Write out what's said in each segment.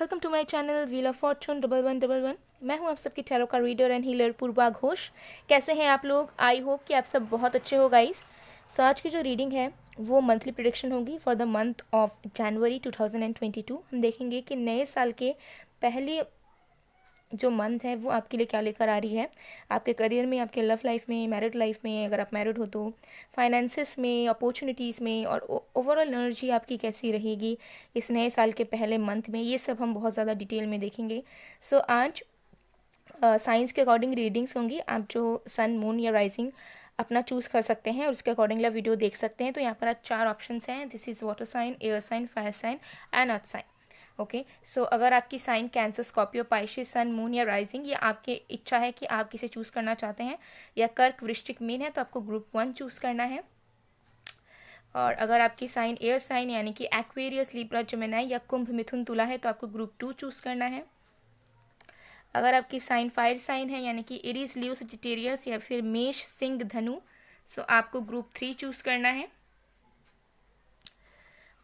Welcome to my channel wheel of fortune 1111। मैं हूं आप सबकी टैरो का reader and healer Purva Ghosh. कैसे हैं आप लोग? आई होप कि आप सब बहुत अच्छे हो गाइस। सो आज की जो रीडिंग है वो मंथली प्रेडिक्शन होगी for the month of January 2022। हम देखेंगे कि नए साल के पहले जो मंथ है वो आपके लिए क्या लेकर आ रही है, आपके करियर में, आपके लव लाइफ में, मैरिड लाइफ में, अगर आप मैरिड हो तो फाइनेंसिस में, अपॉर्चुनिटीज़ में, और ओवरऑल एनर्जी आपकी कैसी रहेगी इस नए साल के पहले मंथ में, ये सब हम बहुत ज़्यादा डिटेल में देखेंगे। सो आज साइंस के अकॉर्डिंग रीडिंग्स होंगी। आप जो सन, मून या राइजिंग अपना चूज़ कर सकते हैं और उसके अकॉर्डिंगली वीडियो देख सकते हैं। तो यहाँ पर आज 4 ऑप्शंस हैं। This is water sign, air sign, fire sign and earth sign. Okay, so अगर आपकी sign cancer, Scorpio, Pisces, sun, moon या राइजिंग, या आपकी इच्छा है कि आप किसे चूज़ करना चाहते हैं, या कर्क, वृश्चिक, मीन है, तो आपको ग्रुप 1 चूज़ करना है। और अगर आपकी साइन एयर साइन यानी कि एक्वेरियस, लिब्रा, जेमिनी या कुंभ, मिथुन, तुला है तो आपको ग्रुप 2 चूज़ करना है। अगर आपकी साइन फायर साइन है यानी कि एरीज, लियो, सजिटेरियस या फिर मेष, सिंह, धनु, सो आपको ग्रुप 3 चूज़ करना है।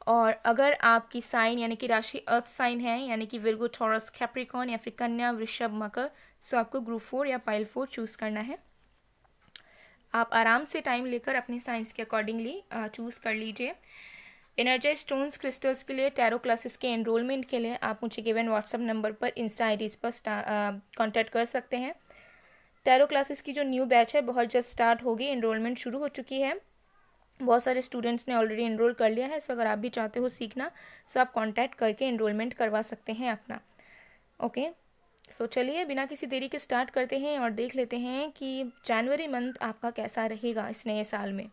और अगर आपकी साइन यानी कि राशि अर्थ साइन है यानी कि विर्गो, टॉरस, कैप्रिकॉन या फिर कन्या, वृषभ, मकर, सो आपको ग्रुप 4 या पाइल 4 चूज़ करना है। आप आराम से टाइम लेकर अपने साइंस के अकॉर्डिंगली चूज़ कर लीजिए। एनर्जाइज स्टोन्स, क्रिस्टल्स के लिए, टैरो क्लासेस के एनरोलमेंट के लिए आप मुझे गिवन व्हाट्सएप नंबर पर, इंस्टा आईडीज़ पर कांटेक्ट कर सकते हैं। टैरो क्लासेस की जो न्यू बैच है बहुत जल्द स्टार्ट होगी, एनरोलमेंट शुरू हो चुकी है। बहुत सारे स्टूडेंट्स ने ऑलरेडी एनरोल कर लिया है। सो अगर आप भी चाहते हो सीखना, सो आप कांटेक्ट करके एनरोलमेंट करवा सकते हैं अपना। ओके, सो चलिए बिना किसी देरी के स्टार्ट करते हैं और देख लेते हैं कि जनवरी मंथ आपका कैसा रहेगा इस नए साल में।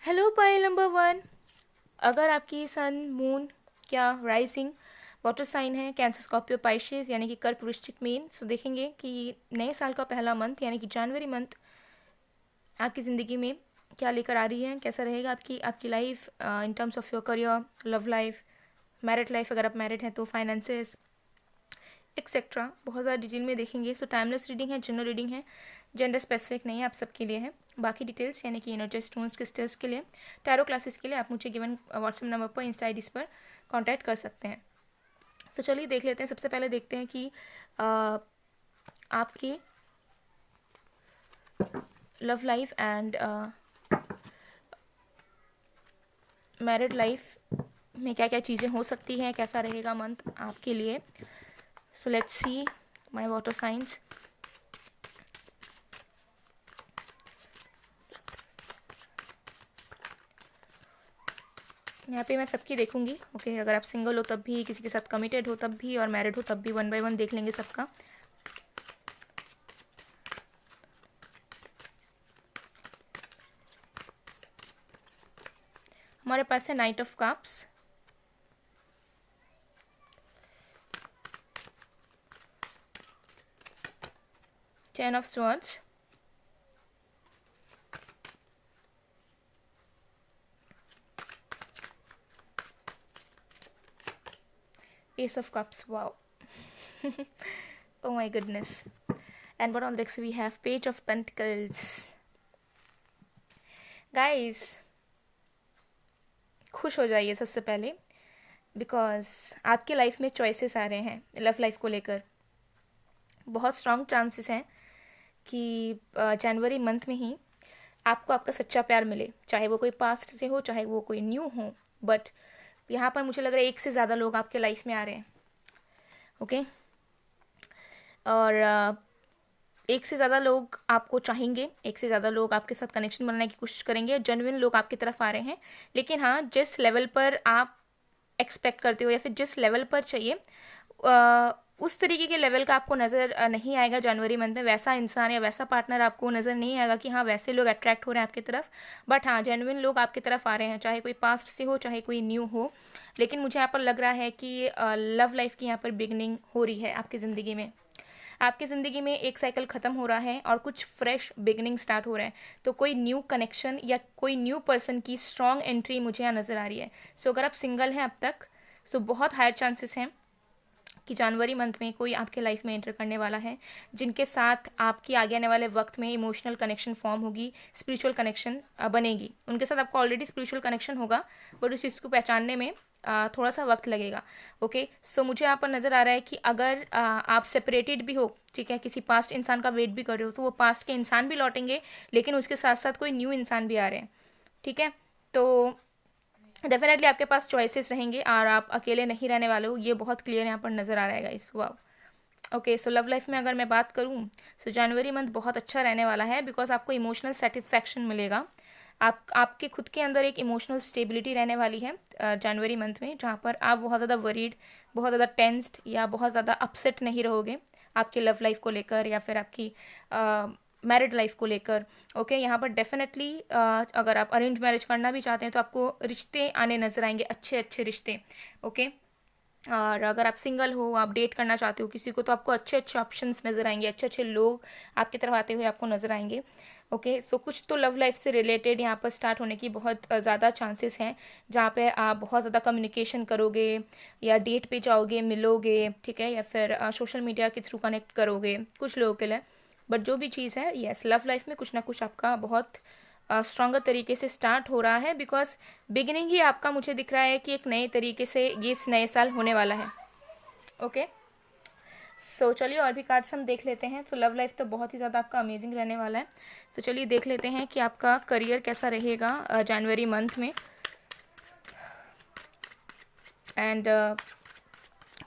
Hello pile number 1। अगर आपकी सन, मून क्या राइजिंग वाटर साइन है, कैंसर, स्कॉर्पियो, पाइशिस यानी कि कर्क, वृश्चिक, मीन, सो देखेंगे कि नए साल का पहला मंथ यानी कि जनवरी मंथ आपकी ज़िंदगी में क्या लेकर आ रही है, कैसा रहेगा आपकी life in terms of your career, love life, married life, अगर आप मैरिड हैं तो फाइनेंसेस एक्सेट्रा, बहुत ज़्यादा डिटेल में देखेंगे। सो टाइमलेस रीडिंग है, जनरल रीडिंग है, जेंडर स्पेसिफिक नहीं है, आप सबके लिए है। बाकी डिटेल्स यानी कि एनर्जी स्टोन्स, क्रिस्टल्स के लिए, टैरो क्लासेस के लिए आप मुझे गिवन व्हाट्सएप नंबर पर, इंस्टा आईडीज़ पर कांटेक्ट कर सकते हैं। तो चलिए देख लेते हैं। सबसे पहले देखते हैं कि आपकी love life and married life में क्या क्या चीज़ें हो सकती हैं, कैसा रहेगा मंथ आपके लिए। So let's see my water science. यहाँ पे मैं सबकी देखूंगी। ओके, अगर आप सिंगल हो तब भी, किसी के साथ कमिटेड हो तब भी, और मैरिड हो तब भी, 1 बाय 1 देख लेंगे सबका। हमारे पास है night of cups, ten of swords, Ace of Cups. Wow. Oh my goodness. And what on the next we have Page of Pentacles. Guys, खुश हो जाइए सबसे पहले, बिकॉज आपके लाइफ में चॉइसेस आ रहे हैं लव लाइफ को लेकर। बहुत स्ट्रॉन्ग चांसेस हैं कि जनवरी मंथ में ही आपको आपका सच्चा प्यार मिले, चाहे वो कोई पास्ट से हो, चाहे वो कोई न्यू हो। बट यहाँ पर मुझे लग रहा है एक से ज़्यादा लोग आपके लाइफ में आ रहे हैं। ओके, और एक से ज़्यादा लोग आपको चाहेंगे, एक से ज़्यादा लोग आपके साथ कनेक्शन बनाने की कोशिश करेंगे, जेन्युइन लोग आपकी तरफ आ रहे हैं। लेकिन हाँ, जिस लेवल पर आप एक्सपेक्ट करते हो या फिर जिस लेवल पर चाहिए, उस तरीके के लेवल का आपको नज़र नहीं आएगा जनवरी मंथ में। वैसा इंसान या वैसा पार्टनर आपको नज़र नहीं आएगा कि हाँ वैसे लोग अट्रैक्ट हो रहे हैं आपकी तरफ। बट हाँ, जेन्युइन लोग आपकी तरफ आ रहे हैं, चाहे कोई पास्ट से हो, चाहे कोई न्यू हो। लेकिन मुझे यहाँ पर लग रहा है कि लव लाइफ की यहाँ पर बिगनिंग हो रही है आपकी ज़िंदगी में। आपकी ज़िंदगी में एक साइकिल ख़त्म हो रहा है और कुछ फ्रेश बिगनिंग स्टार्ट हो रहा है। तो कोई न्यू कनेक्शन या कोई न्यू पर्सन की स्ट्रॉन्ग एंट्री मुझे यहाँ नज़र आ रही है। सो अगर आप सिंगल हैं अब तक, सो बहुत हायर चांसेस हैं कि जनवरी मंथ में कोई आपके लाइफ में एंटर करने वाला है, जिनके साथ आपकी आगे आने वाले वक्त में इमोशनल कनेक्शन फॉर्म होगी, स्पिरिचुअल कनेक्शन बनेगी। उनके साथ आपको ऑलरेडी स्पिरिचुअल कनेक्शन होगा, बट उस चीज़ को पहचानने में थोड़ा सा वक्त लगेगा। ओके, सो मुझे यहाँ पर नज़र आ रहा है कि अगर आप सेपरेटेड भी हो, ठीक है, किसी पास्ट इंसान का वेट भी कर रहे हो, तो वो पास्ट के इंसान भी लौटेंगे, लेकिन उसके साथ साथ कोई न्यू इंसान भी आ रहे हैं। ठीक है, तो डेफिनेटली आपके पास चॉइसेस रहेंगे और आप अकेले नहीं रहने वाले हो, ये बहुत क्लियर यहाँ पर नज़र आ रहा है गाइस। वाह। ओके, सो लव लाइफ में अगर मैं बात करूँ, सो जनवरी मंथ बहुत अच्छा रहने वाला है, बिकॉज आपको इमोशनल सेटिस्फैक्शन मिलेगा। आपके खुद के अंदर एक इमोशनल स्टेबिलिटी रहने वाली है जनवरी मंथ में, जहाँ पर आप बहुत ज़्यादा वरीड, बहुत ज़्यादा टेंस्ड या बहुत ज़्यादा अपसेट नहीं रहोगे आपके लव लाइफ को लेकर या फिर आपकी मैरिड लाइफ को लेकर। ओके, यहाँ पर डेफिनेटली अगर आप अरेंज मैरिज करना भी चाहते हैं तो आपको रिश्ते आने नजर आएंगे, अच्छे अच्छे रिश्ते। ओके, और अगर आप सिंगल हो, आप डेट करना चाहते हो किसी को, तो आपको अच्छे अच्छे ऑप्शंस नज़र आएंगे, अच्छे अच्छे लोग आपकी तरफ आते हुए आपको नज़र आएंगे। ओके, सो कुछ तो लव लाइफ से रिलेटेड यहाँ पर स्टार्ट होने की बहुत ज़्यादा चांसेस हैं, जहाँ पे आप बहुत ज़्यादा कम्युनिकेशन करोगे या डेट पे जाओगे, मिलोगे, ठीक है, या फिर सोशल मीडिया के थ्रू कनेक्ट करोगे कुछ लोगों के लिए। बट जो भी चीज़ है, यस, लव लाइफ में कुछ ना कुछ आपका बहुत स्ट्रॉन्गर तरीके से स्टार्ट हो रहा है, बिकॉज बिगिनिंग ही आपका मुझे दिख रहा है कि एक नए तरीके से ये इस नए साल होने वाला है। ओके, सो चलिए और भी कार्ड्स हम देख लेते हैं। तो लव लाइफ तो बहुत ही ज़्यादा आपका अमेजिंग रहने वाला है। तो चलिए देख लेते हैं कि आपका करियर कैसा रहेगा जनवरी मंथ में। एंड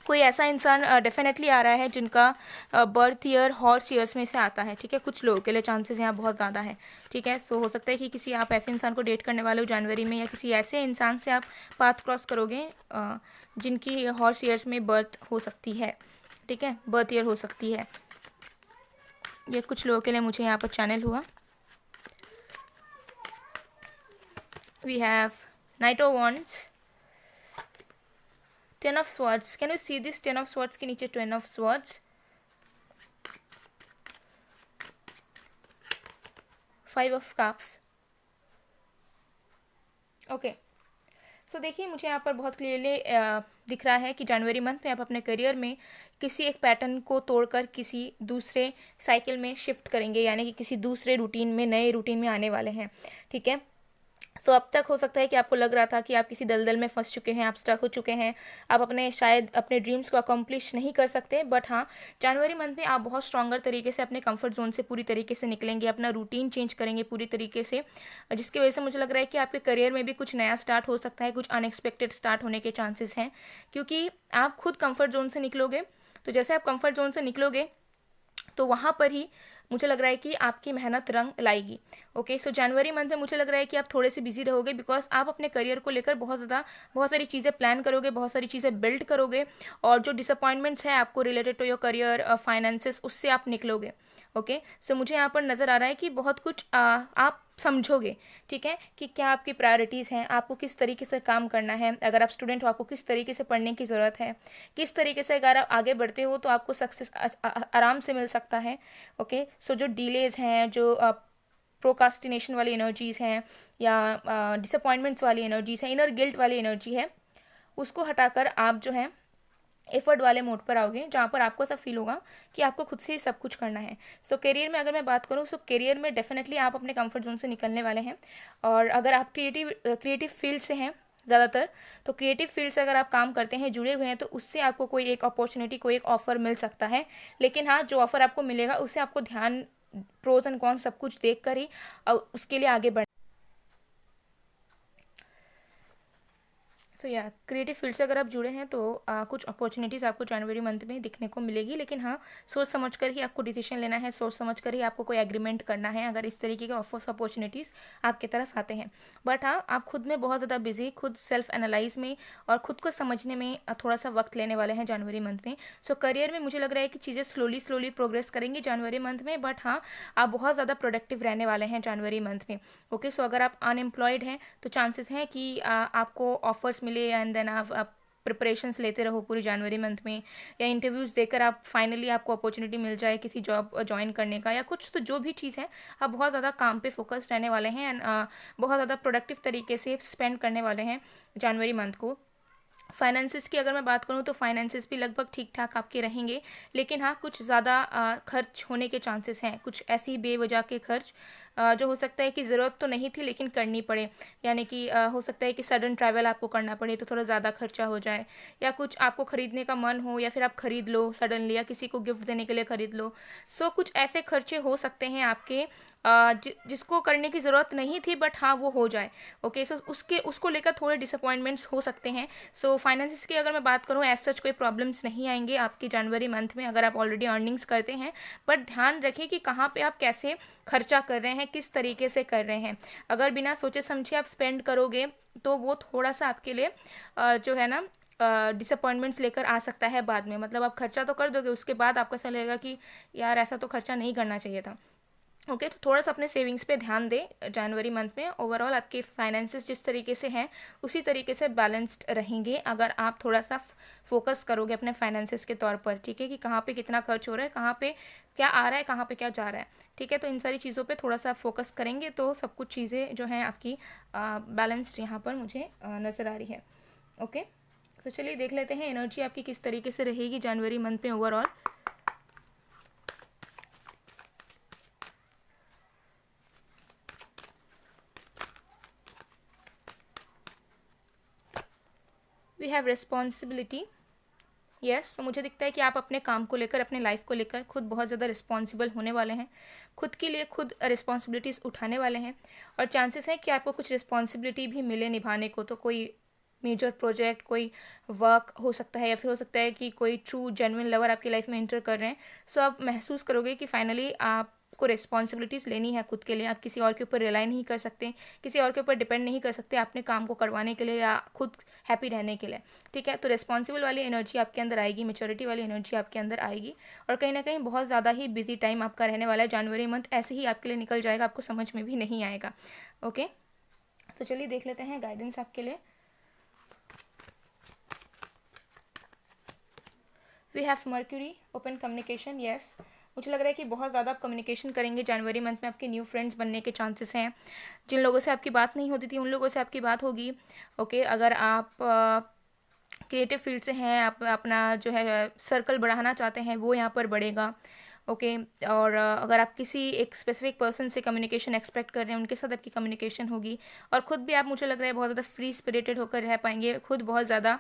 कोई ऐसा इंसान डेफिनेटली आ रहा है जिनका बर्थ ईयर हॉर्स ईयर्स में से आता है, ठीक है, कुछ लोगों के लिए चांसेस यहाँ बहुत ज़्यादा है। ठीक है, सो हो सकता है कि किसी आप ऐसे इंसान को डेट करने वाले हो जनवरी में, या किसी ऐसे इंसान से आप पाथ क्रॉस करोगे जिनकी हॉर्स ईयर्स में बर्थ हो सकती है, ठीक है, बर्थ ईयर हो सकती है। ये कुछ लोगों के लिए मुझे यहाँ पर चैनल हुआ। We have knight of wands, ten of swords. Can you see this? Ten of swords के नीचे ten of swords, five of cups. Okay, so देखिए मुझे यहाँ पर बहुत क्लियरली दिख रहा है कि जनवरी मंथ में आप अपने करियर में किसी एक पैटर्न को तोड़कर किसी दूसरे साइकिल में शिफ्ट करेंगे, यानी कि किसी दूसरे रूटीन में, नए रूटीन में आने वाले हैं। ठीक है, तो अब तक हो सकता है कि आपको लग रहा था कि आप किसी दलदल में फंस चुके हैं, आप स्टक हो चुके हैं, आप शायद अपने ड्रीम्स को अकम्प्लिश नहीं कर सकते। बट हाँ, जनवरी मंथ में आप बहुत स्ट्रॉन्गर तरीके से अपने कंफर्ट जोन से पूरी तरीके से निकलेंगे, अपना रूटीन चेंज करेंगे पूरी तरीके से, जिसकी वजह से मुझे लग रहा है कि आपके करियर में भी कुछ नया स्टार्ट हो सकता है, कुछ अनएक्सपेक्टेड स्टार्ट होने के चांसेस हैं, क्योंकि आप खुद कंफर्ट जोन से निकलोगे। तो जैसे आप कंफर्ट जोन से निकलोगे तो वहाँ पर ही मुझे लग रहा है कि आपकी मेहनत रंग लाएगी। ओके, सो जनवरी मंथ में मुझे लग रहा है कि आप थोड़े से बिजी रहोगे, बिकॉज आप अपने करियर को लेकर बहुत सारी चीज़ें प्लान करोगे, बहुत सारी चीज़ें बिल्ड करोगे, और जो डिसअपॉइंटमेंट्स है आपको related to your career, finances, उससे आप निकलोगे। ओके, सो मुझे यहाँ पर नज़र आ रहा है कि बहुत कुछ आप समझोगे, ठीक है, कि क्या आपकी प्रायोरिटीज़ हैं, आपको किस तरीके से काम करना है। अगर आप स्टूडेंट हो, आपको किस तरीके से पढ़ने की ज़रूरत है, किस तरीके से अगर आप आगे बढ़ते हो तो आपको सक्सेस आराम से मिल सकता है। ओके, सो जो डिलेज हैं, जो प्रोकास्टिनेशन वाली एनर्जीज़ हैं, या डिसअपॉइंटमेंट्स वाली एनर्जीज़ हैं, इनर गिल्ट वाली एनर्जी है, उसको हटाकर आप जो है एफर्ट वाले मोड पर आओगे, जहाँ पर आपको ऐसा फील होगा कि आपको खुद से ही सब कुछ करना है। सो करियर में अगर मैं बात करूँ, सो करियर में डेफिनेटली आप अपने कंफर्ट जोन से निकलने वाले हैं। और अगर आप क्रिएटिव फील्ड से हैं ज़्यादातर, तो क्रिएटिव फील्ड से अगर आप काम करते हैं, जुड़े हुए हैं, तो उससे आपको कोई एक अपॉर्चुनिटी, कोई एक ऑफर मिल सकता है। लेकिन हाँ, जो ऑफर आपको मिलेगा उससे आपको ध्यान, प्रोज एंड कॉन्स सब कुछ देख कर ही उसके लिए आगे बढ़। तो या क्रिएटिव फील्ड से अगर आप जुड़े हैं तो कुछ अपॉर्चुनिटीज़ आपको जनवरी मंथ में दिखने को मिलेगी, लेकिन हाँ, सोच समझ कर ही आपको डिसीजन लेना है, सोच समझ कर ही आपको कोई एग्रीमेंट करना है अगर इस तरीके के ऑफर्स, अपॉर्चुनिटीज़ आपके तरफ आते हैं। बट हाँ, आप खुद में बहुत ज़्यादा बिजी, खुद सेल्फ एनालाइज में और खुद को समझने में थोड़ा सा वक्त लेने वाले हैं जनवरी मंथ में। सो करियर में मुझे लग रहा है कि चीज़ें स्लोली प्रोग्रेस करेंगी जनवरी मंथ में, बट हाँ, आप बहुत ज़्यादा प्रोडक्टिव रहने वाले हैं जनवरी मंथ में। ओके, सो अगर आप अनएम्प्लॉयड हैं तो चांसेस हैं कि आपको ऑफर्स मिले, एंड देन आप प्रिपरेशंस लेते रहो पूरी जनवरी मंथ में, या इंटरव्यूज़ देकर आप फाइनली आपको अपॉर्चुनिटी मिल जाए किसी जॉब ज्वाइन करने का या कुछ। तो जो भी चीज़ है, आप बहुत ज़्यादा काम पे फोकस्ड रहने वाले हैं, एंड बहुत ज़्यादा प्रोडक्टिव तरीके से स्पेंड करने वाले हैं जनवरी मंथ को। फाइनेंसिस की अगर मैं बात करूँ तो फाइनेंसिस भी लगभग ठीक ठाक आपके रहेंगे, लेकिन हाँ कुछ ज़्यादा खर्च होने के चांसेस हैं, कुछ ऐसी बेवजह के खर्च जो हो सकता है कि ज़रूरत तो नहीं थी लेकिन करनी पड़े, यानी कि हो सकता है कि सडन ट्रैवल आपको करना पड़े तो थोड़ा ज़्यादा खर्चा हो जाए, या कुछ आपको ख़रीदने का मन हो या फिर आप ख़रीद लो सडनली, या किसी को गिफ्ट देने के लिए ख़रीद लो। सो कुछ ऐसे खर्चे हो सकते हैं आपके जिसको करने की ज़रूरत नहीं थी बट हाँ वो हो जाए। ओके, सो उसको लेकर थोड़े डिसअपॉइंटमेंट्स हो सकते हैं। सो फाइनेंसिस की अगर मैं बात करूँ, एज सच कोई प्रॉब्लम्स नहीं आएंगे आपकी जनवरी मंथ में अगर आप ऑलरेडी अर्निंग्स करते हैं, बट ध्यान रखिए कि कहाँ पे आप कैसे खर्चा कर रहे हैं, किस तरीके से कर रहे हैं। अगर बिना सोचे समझे आप स्पेंड करोगे तो वो थोड़ा सा आपके लिए जो है ना डिसअपॉइंटमेंट्स लेकर आ सकता है बाद में। मतलब आप खर्चा तो कर दोगे, उसके बाद आपको ऐसा लगेगा कि यार ऐसा तो खर्चा नहीं करना चाहिए था। ओके, तो थोड़ा सा अपने सेविंग्स पे ध्यान दें जनवरी मंथ में। ओवरऑल आपके फाइनेंसेस जिस तरीके से हैं उसी तरीके से बैलेंस्ड रहेंगे अगर आप थोड़ा सा फोकस करोगे अपने फाइनेंसेस के तौर पर। ठीक है, कि कहाँ पे कितना खर्च हो रहा है, कहाँ पे क्या आ रहा है, कहाँ पे क्या जा रहा है। ठीक है, तो इन सारी चीज़ों पे थोड़ा सा फोकस करेंगे तो सब कुछ चीज़ें जो हैं आपकी बैलेंस्ड यहाँ पर मुझे नज़र आ रही है। ओके, तो चलिए देख लेते हैं एनर्जी आपकी किस तरीके से रहेगी जनवरी मंथ में overall. We have responsibility. Yes, तो मुझे दिखता है कि आप अपने काम को लेकर, अपने लाइफ को लेकर खुद बहुत ज़्यादा रिस्पॉन्सिबल होने वाले हैं, खुद के लिए खुद रिस्पॉन्सिबिलिटीज़ उठाने वाले हैं, और चांसेस हैं कि आपको कुछ रिस्पॉन्सिबिलिटी भी मिले निभाने को। तो कोई मेजर प्रोजेक्ट, कोई वर्क हो सकता है, या फिर हो सकता है कि कोई ट्रू जेन्युइन लवर आपकी लाइफ में एंटर कर रहे हैं। सो आप महसूस करोगे कि फाइनली आपको रिस्पॉन्सिबिलिटीज़ लेनी है खुद के लिए। आप किसी और के ऊपर रिलाई नहीं कर सकते, किसी और के ऊपर डिपेंड नहीं कर सकते अपने काम को करवाने के लिए या खुद हैप्पी रहने के लिए। ठीक है, तो रिस्पॉन्सिबल वाली एनर्जी आपके अंदर आएगी, मेच्योरिटी वाली एनर्जी आपके अंदर आएगी, और कहीं ना कहीं बहुत ज़्यादा ही बिजी टाइम आपका रहने वाला है। जनवरी मंथ ऐसे ही आपके लिए निकल जाएगा, आपको समझ में भी नहीं आएगा। ओके, तो चलिए देख लेते हैं गाइडेंस आपके लिए। We have Mercury, open communication. Yes, मुझे लग रहा है कि बहुत ज़्यादा आप कम्युनिकेशन करेंगे जनवरी मंथ में। आपके न्यू फ्रेंड्स बनने के चांसेस हैं। जिन लोगों से आपकी बात नहीं होती थी उन लोगों से आपकी बात होगी। ओके, अगर आप क्रिएटिव फील्ड से हैं, आप अपना जो है सर्कल बढ़ाना चाहते हैं वो यहाँ पर बढ़ेगा। ओके, और अगर आप किसी एक स्पेसिफिक पर्सन से कम्युनिकेशन एक्सपेक्ट कर रहे हैं, उनके साथ आपकी कम्युनिकेशन होगी। और ख़ुद भी आप, मुझे लग रहा है, बहुत ज़्यादा फ्री स्पिरिटेड होकर रह पाएंगे, खुद बहुत ज़्यादा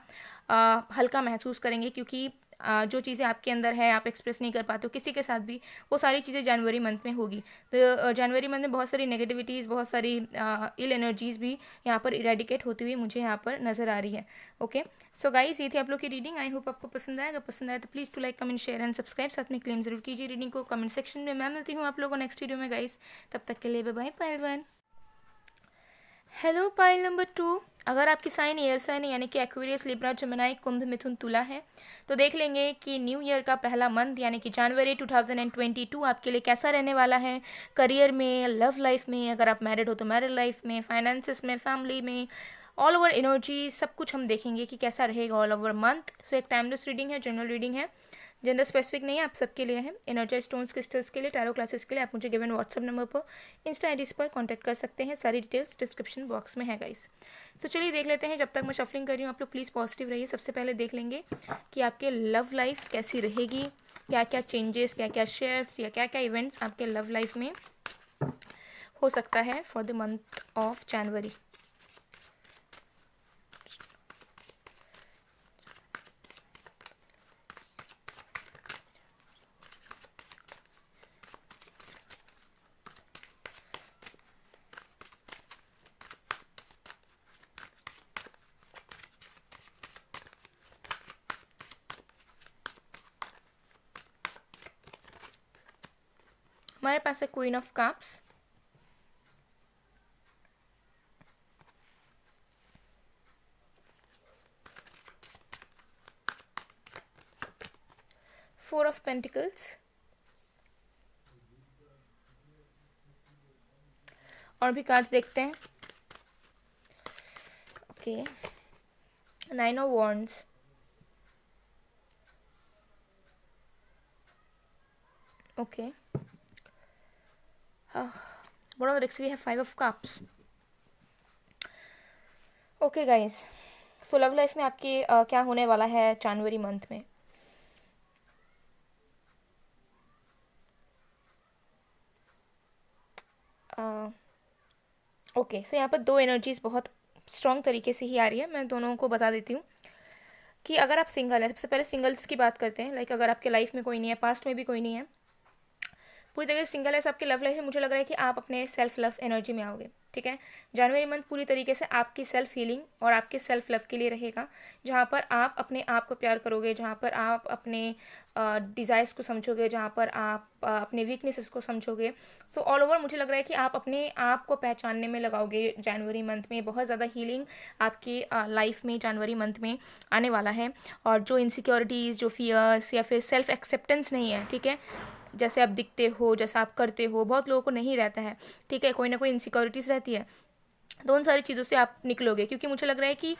हल्का महसूस करेंगे, क्योंकि जो चीज़ें आपके अंदर है आप एक्सप्रेस नहीं कर पाते हो किसी के साथ भी, वो सारी चीज़ें जनवरी मंथ में होगी। तो जनवरी मंथ में बहुत सारी नेगेटिविटीज़, बहुत सारी इल एनर्जीज़ भी यहाँ पर इरेडिकेट होती हुई मुझे यहाँ पर नज़र आ रही है। ओके, सो गाइस, ये थी आप लोग की रीडिंग। आई होप आपको पसंद आएगा। पसंद आए तो please do like, comment, share and subscribe. साथ में क्लेम जरूर कीजिए रीडिंग को कमेंट सेक्शन में। मैं मिलती हूँ आप लोगों को नेक्स्ट वीडियो में गाइस, तब तक के लिए bye bye pile 1। Hello pile number 2। अगर आपकी साइन एयर साइन यानी कि Aquarius, Libra, Gemini, Kumbh, Mithun, Tula है तो देख लेंगे कि न्यू ईयर का पहला मंथ यानी कि जनवरी 2022 आपके लिए कैसा रहने वाला है। करियर में, लव लाइफ में, अगर आप मैरिड हो तो मैरिड लाइफ में, फाइनेंसिस में, फैमिली में, ऑल ओवर एनर्जी, सब कुछ हम देखेंगे कि कैसा रहेगा ऑल ओवर मंथ। सो एक टाइमलेस रीडिंग है, जनरल रीडिंग है, जेंडर स्पेसिफिक नहीं है, आप सबके लिए है। एनर्जाइज स्टोन्स क्रिस्टल्स के लिए, टैरो क्लासेस के लिए आप मुझे गिवन व्हाट्सअप नंबर पर, इंस्टा आईडीज पर कांटेक्ट कर सकते हैं। सारी डिटेल्स डिस्क्रिप्शन बॉक्स में है गाइस। तो चलिए देख लेते हैं। जब तक मैं शफलिंग कर रही हूँ आप लोग प्लीज़ पॉजिटिव रहिए। सबसे पहले देख लेंगे कि आपके लव लाइफ कैसी रहेगी, क्या क्या चेंजेस, क्या क्या शेयर्स या क्या क्या इवेंट्स आपके लव लाइफ में हो सकता है for the month of January. हमारे पास है queen of cups, four of pentacles, और भी कार्ड्स देखते हैं। Okay, nine of wands, okay, बड़ा रिक्स भी है, five of cups. Okay guys, so love life में आपके क्या होने वाला है जनवरी मंथ में। ओके, सो यहाँ पर दो एनर्जीज बहुत स्ट्रॉन्ग तरीके से ही आ रही है, मैं दोनों को बता देती हूँ कि अगर आप सिंगल हैं, सबसे पहले सिंगल्स की बात करते हैं। लाइक अगर आपके लाइफ में कोई नहीं है, पास्ट में भी कोई नहीं है, पूरी तरीके से सिंगल है, तो आपकी लव लाइफ में मुझे लग रहा है कि आप अपने सेल्फ लव एनर्जी में आओगे। ठीक है, जनवरी मंथ पूरी तरीके से आपकी सेल्फ हीलिंग और आपके सेल्फ लव के लिए रहेगा, जहाँ पर आप अपने आप को प्यार करोगे, जहाँ पर आप अपने डिज़ायर्स को समझोगे, जहाँ पर आप अपने वीकनेसेस को समझोगे। सो ऑल ओवर मुझे लग रहा है कि आप अपने आप को पहचानने में लगाओगे जनवरी मंथ में। बहुत ज़्यादा हीलिंग आपकी लाइफ में जनवरी मंथ में आने वाला है। और जो इनसिक्योरिटीज़, जो फियर्स या फिर सेल्फ एक्सेप्टेंस नहीं है, ठीक है, जैसे आप दिखते हो, जैसा आप करते हो, बहुत लोगों को नहीं रहता है। ठीक है, कोई ना कोई इनसिक्योरिटीज़ रहती है, तो उन सारी चीज़ों से आप निकलोगे। क्योंकि मुझे लग रहा है कि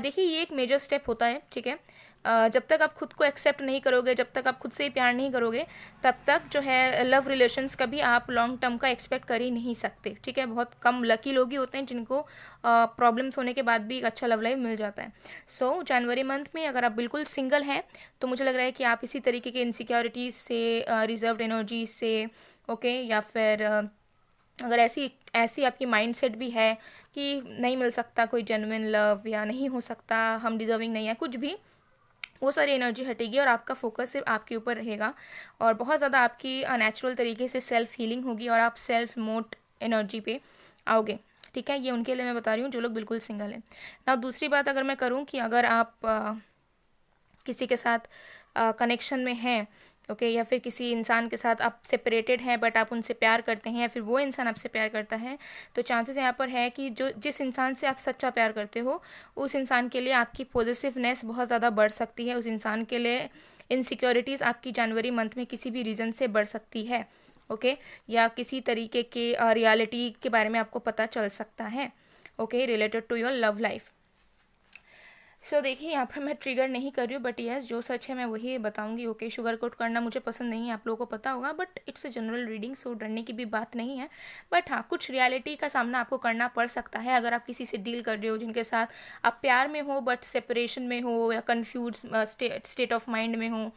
देखिए ये एक मेजर स्टेप होता है। ठीक है, जब तक आप खुद को एक्सेप्ट नहीं करोगे, जब तक आप खुद से ही प्यार नहीं करोगे, तब तक जो है लव रिलेशंस कभी आप लॉन्ग टर्म का एक्सपेक्ट कर ही नहीं सकते। ठीक है, बहुत कम लकी लोग ही होते हैं जिनको प्रॉब्लम्स होने के बाद भी एक अच्छा लव लाइफ मिल जाता है। सो जनवरी मंथ में अगर आप बिल्कुल सिंगल हैं, तो मुझे लग रहा है कि आप इसी तरीके के इनसिक्योरिटीज से, रिजर्व्ड एनर्जी से, ओके, या फिर अगर ऐसी ऐसी आपकी माइंडसेट भी है कि नहीं मिल सकता कोई जेन्युइन लव, या नहीं हो सकता, हम डिजर्विंग नहीं है, कुछ भी, वो सारी एनर्जी हटेगी और आपका फोकस सिर्फ आपके ऊपर रहेगा। और बहुत ज़्यादा आपकी नेचुरल तरीके से सेल्फ हीलिंग होगी और आप सेल्फ मोट एनर्जी पे आओगे। ठीक है, ये उनके लिए मैं बता रही हूँ जो लोग बिल्कुल सिंगल हैं ना। दूसरी बात अगर मैं करूँ कि अगर आप किसी के साथ कनेक्शन में हैं, ओके, या फिर किसी इंसान के साथ आप सेपरेटेड हैं बट आप उनसे प्यार करते हैं, या फिर वो इंसान आपसे प्यार करता है, तो चांसेस यहाँ पर है कि जो जिस इंसान से आप सच्चा प्यार करते हो, उस इंसान के लिए आपकी पॉजिटिवनेस बहुत ज़्यादा बढ़ सकती है। उस इंसान के लिए इनसिक्योरिटीज़ आपकी जनवरी मंथ में किसी भी रीज़न से बढ़ सकती है, ओके, या किसी तरीके के रियलिटी के बारे में आपको पता चल सकता है, okay, related to your love life. So देखिए यहाँ पर मैं ट्रिगर नहीं कर रही हूँ, बट यस जो सच है मैं वही बताऊंगी। ओके, शुगर कोट करना मुझे पसंद नहीं है, आप लोगों को पता होगा, but it's a general reading, so डरने की भी बात नहीं है। बट हाँ, कुछ रियलिटी का सामना आपको करना पड़ सकता है अगर आप किसी से डील कर रहे हो जिनके साथ आप प्यार में हो बट सेपरेशन में हो, या कन्फ्यूज स्टेट ऑफ माइंड में हो,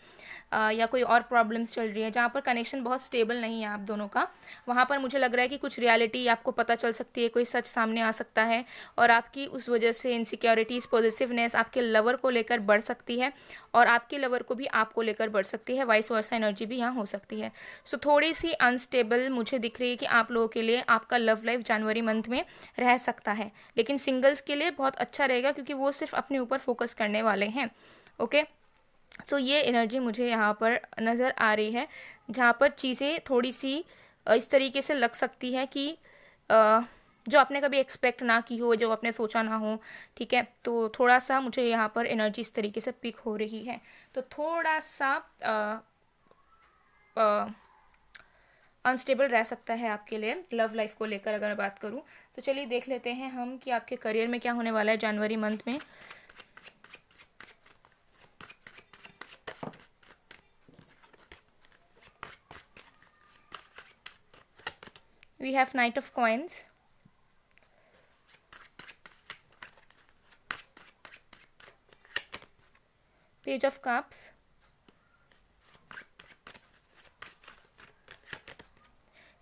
या कोई और प्रॉब्लम्स चल रही है जहाँ पर कनेक्शन बहुत स्टेबल नहीं है आप दोनों का। वहाँ पर मुझे लग रहा है कि कुछ रियलिटी आपको पता चल सकती है, कोई सच सामने आ सकता है, और आपकी उस वजह से इनसिक्योरिटीज़, पॉजिटिवनेस आपके लवर को लेकर बढ़ सकती है, और आपके लवर को भी आपको लेकर बढ़ सकती है। वाइस वर्सा एनर्जी भी यहाँ हो सकती है। सो थोड़ी सी अनस्टेबल मुझे दिख रही है कि आप लोगों के लिए आपका लव लाइफ जनवरी मंथ में रह सकता है, लेकिन सिंगल्स के लिए बहुत अच्छा रहेगा क्योंकि वो सिर्फ अपने ऊपर फोकस करने वाले हैं। ओके, सो ये एनर्जी मुझे यहाँ पर नज़र आ रही है, जहाँ पर चीज़ें थोड़ी सी इस तरीके से लग सकती है कि जो आपने कभी एक्सपेक्ट ना की हो, जो आपने सोचा ना हो। ठीक है, तो थोड़ा सा मुझे यहाँ पर एनर्जी इस तरीके से पिक हो रही है, तो थोड़ा सा अनस्टेबल रह सकता है आपके लिए लव लाइफ को लेकर अगर मैं बात करूँ। तो चलिए देख लेते हैं हम कि आपके करियर में क्या होने वाला है जनवरी मंथ में। We have Knight of Coins, Page of Cups,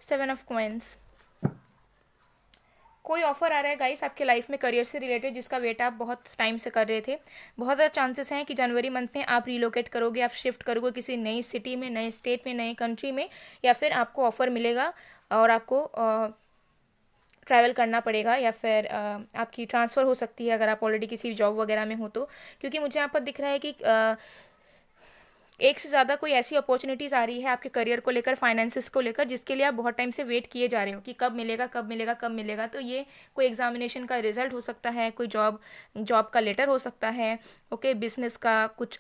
Seven of Coins। कोई ऑफर आ रहा है गाइस आपके लाइफ में करियर से रिलेटेड, जिसका वेट आप बहुत टाइम से कर रहे थे। बहुत ज़्यादा चांसेस हैं कि जनवरी मंथ में आप रिलोकेट करोगे, आप शिफ्ट करोगे किसी नई सिटी में, नए स्टेट में, नए कंट्री में, या फिर आपको ऑफर मिलेगा और आपको ट्रैवल करना पड़ेगा, या फिर आपकी ट्रांसफ़र हो सकती है अगर आप ऑलरेडी किसी जॉब वगैरह में हो तो। क्योंकि मुझे यहाँ पर दिख रहा है कि एक से ज़्यादा कोई ऐसी अपॉर्चुनिटीज़ आ रही है आपके करियर को लेकर, फाइनेंसिस को लेकर, जिसके लिए आप बहुत टाइम से वेट किए जा रहे हो कि कब मिलेगा, कब मिलेगा, कब मिलेगा। तो ये कोई एग्जामिनेशन का रिजल्ट हो सकता है, कोई जॉब का लेटर हो सकता है, ओके, बिजनेस का कुछ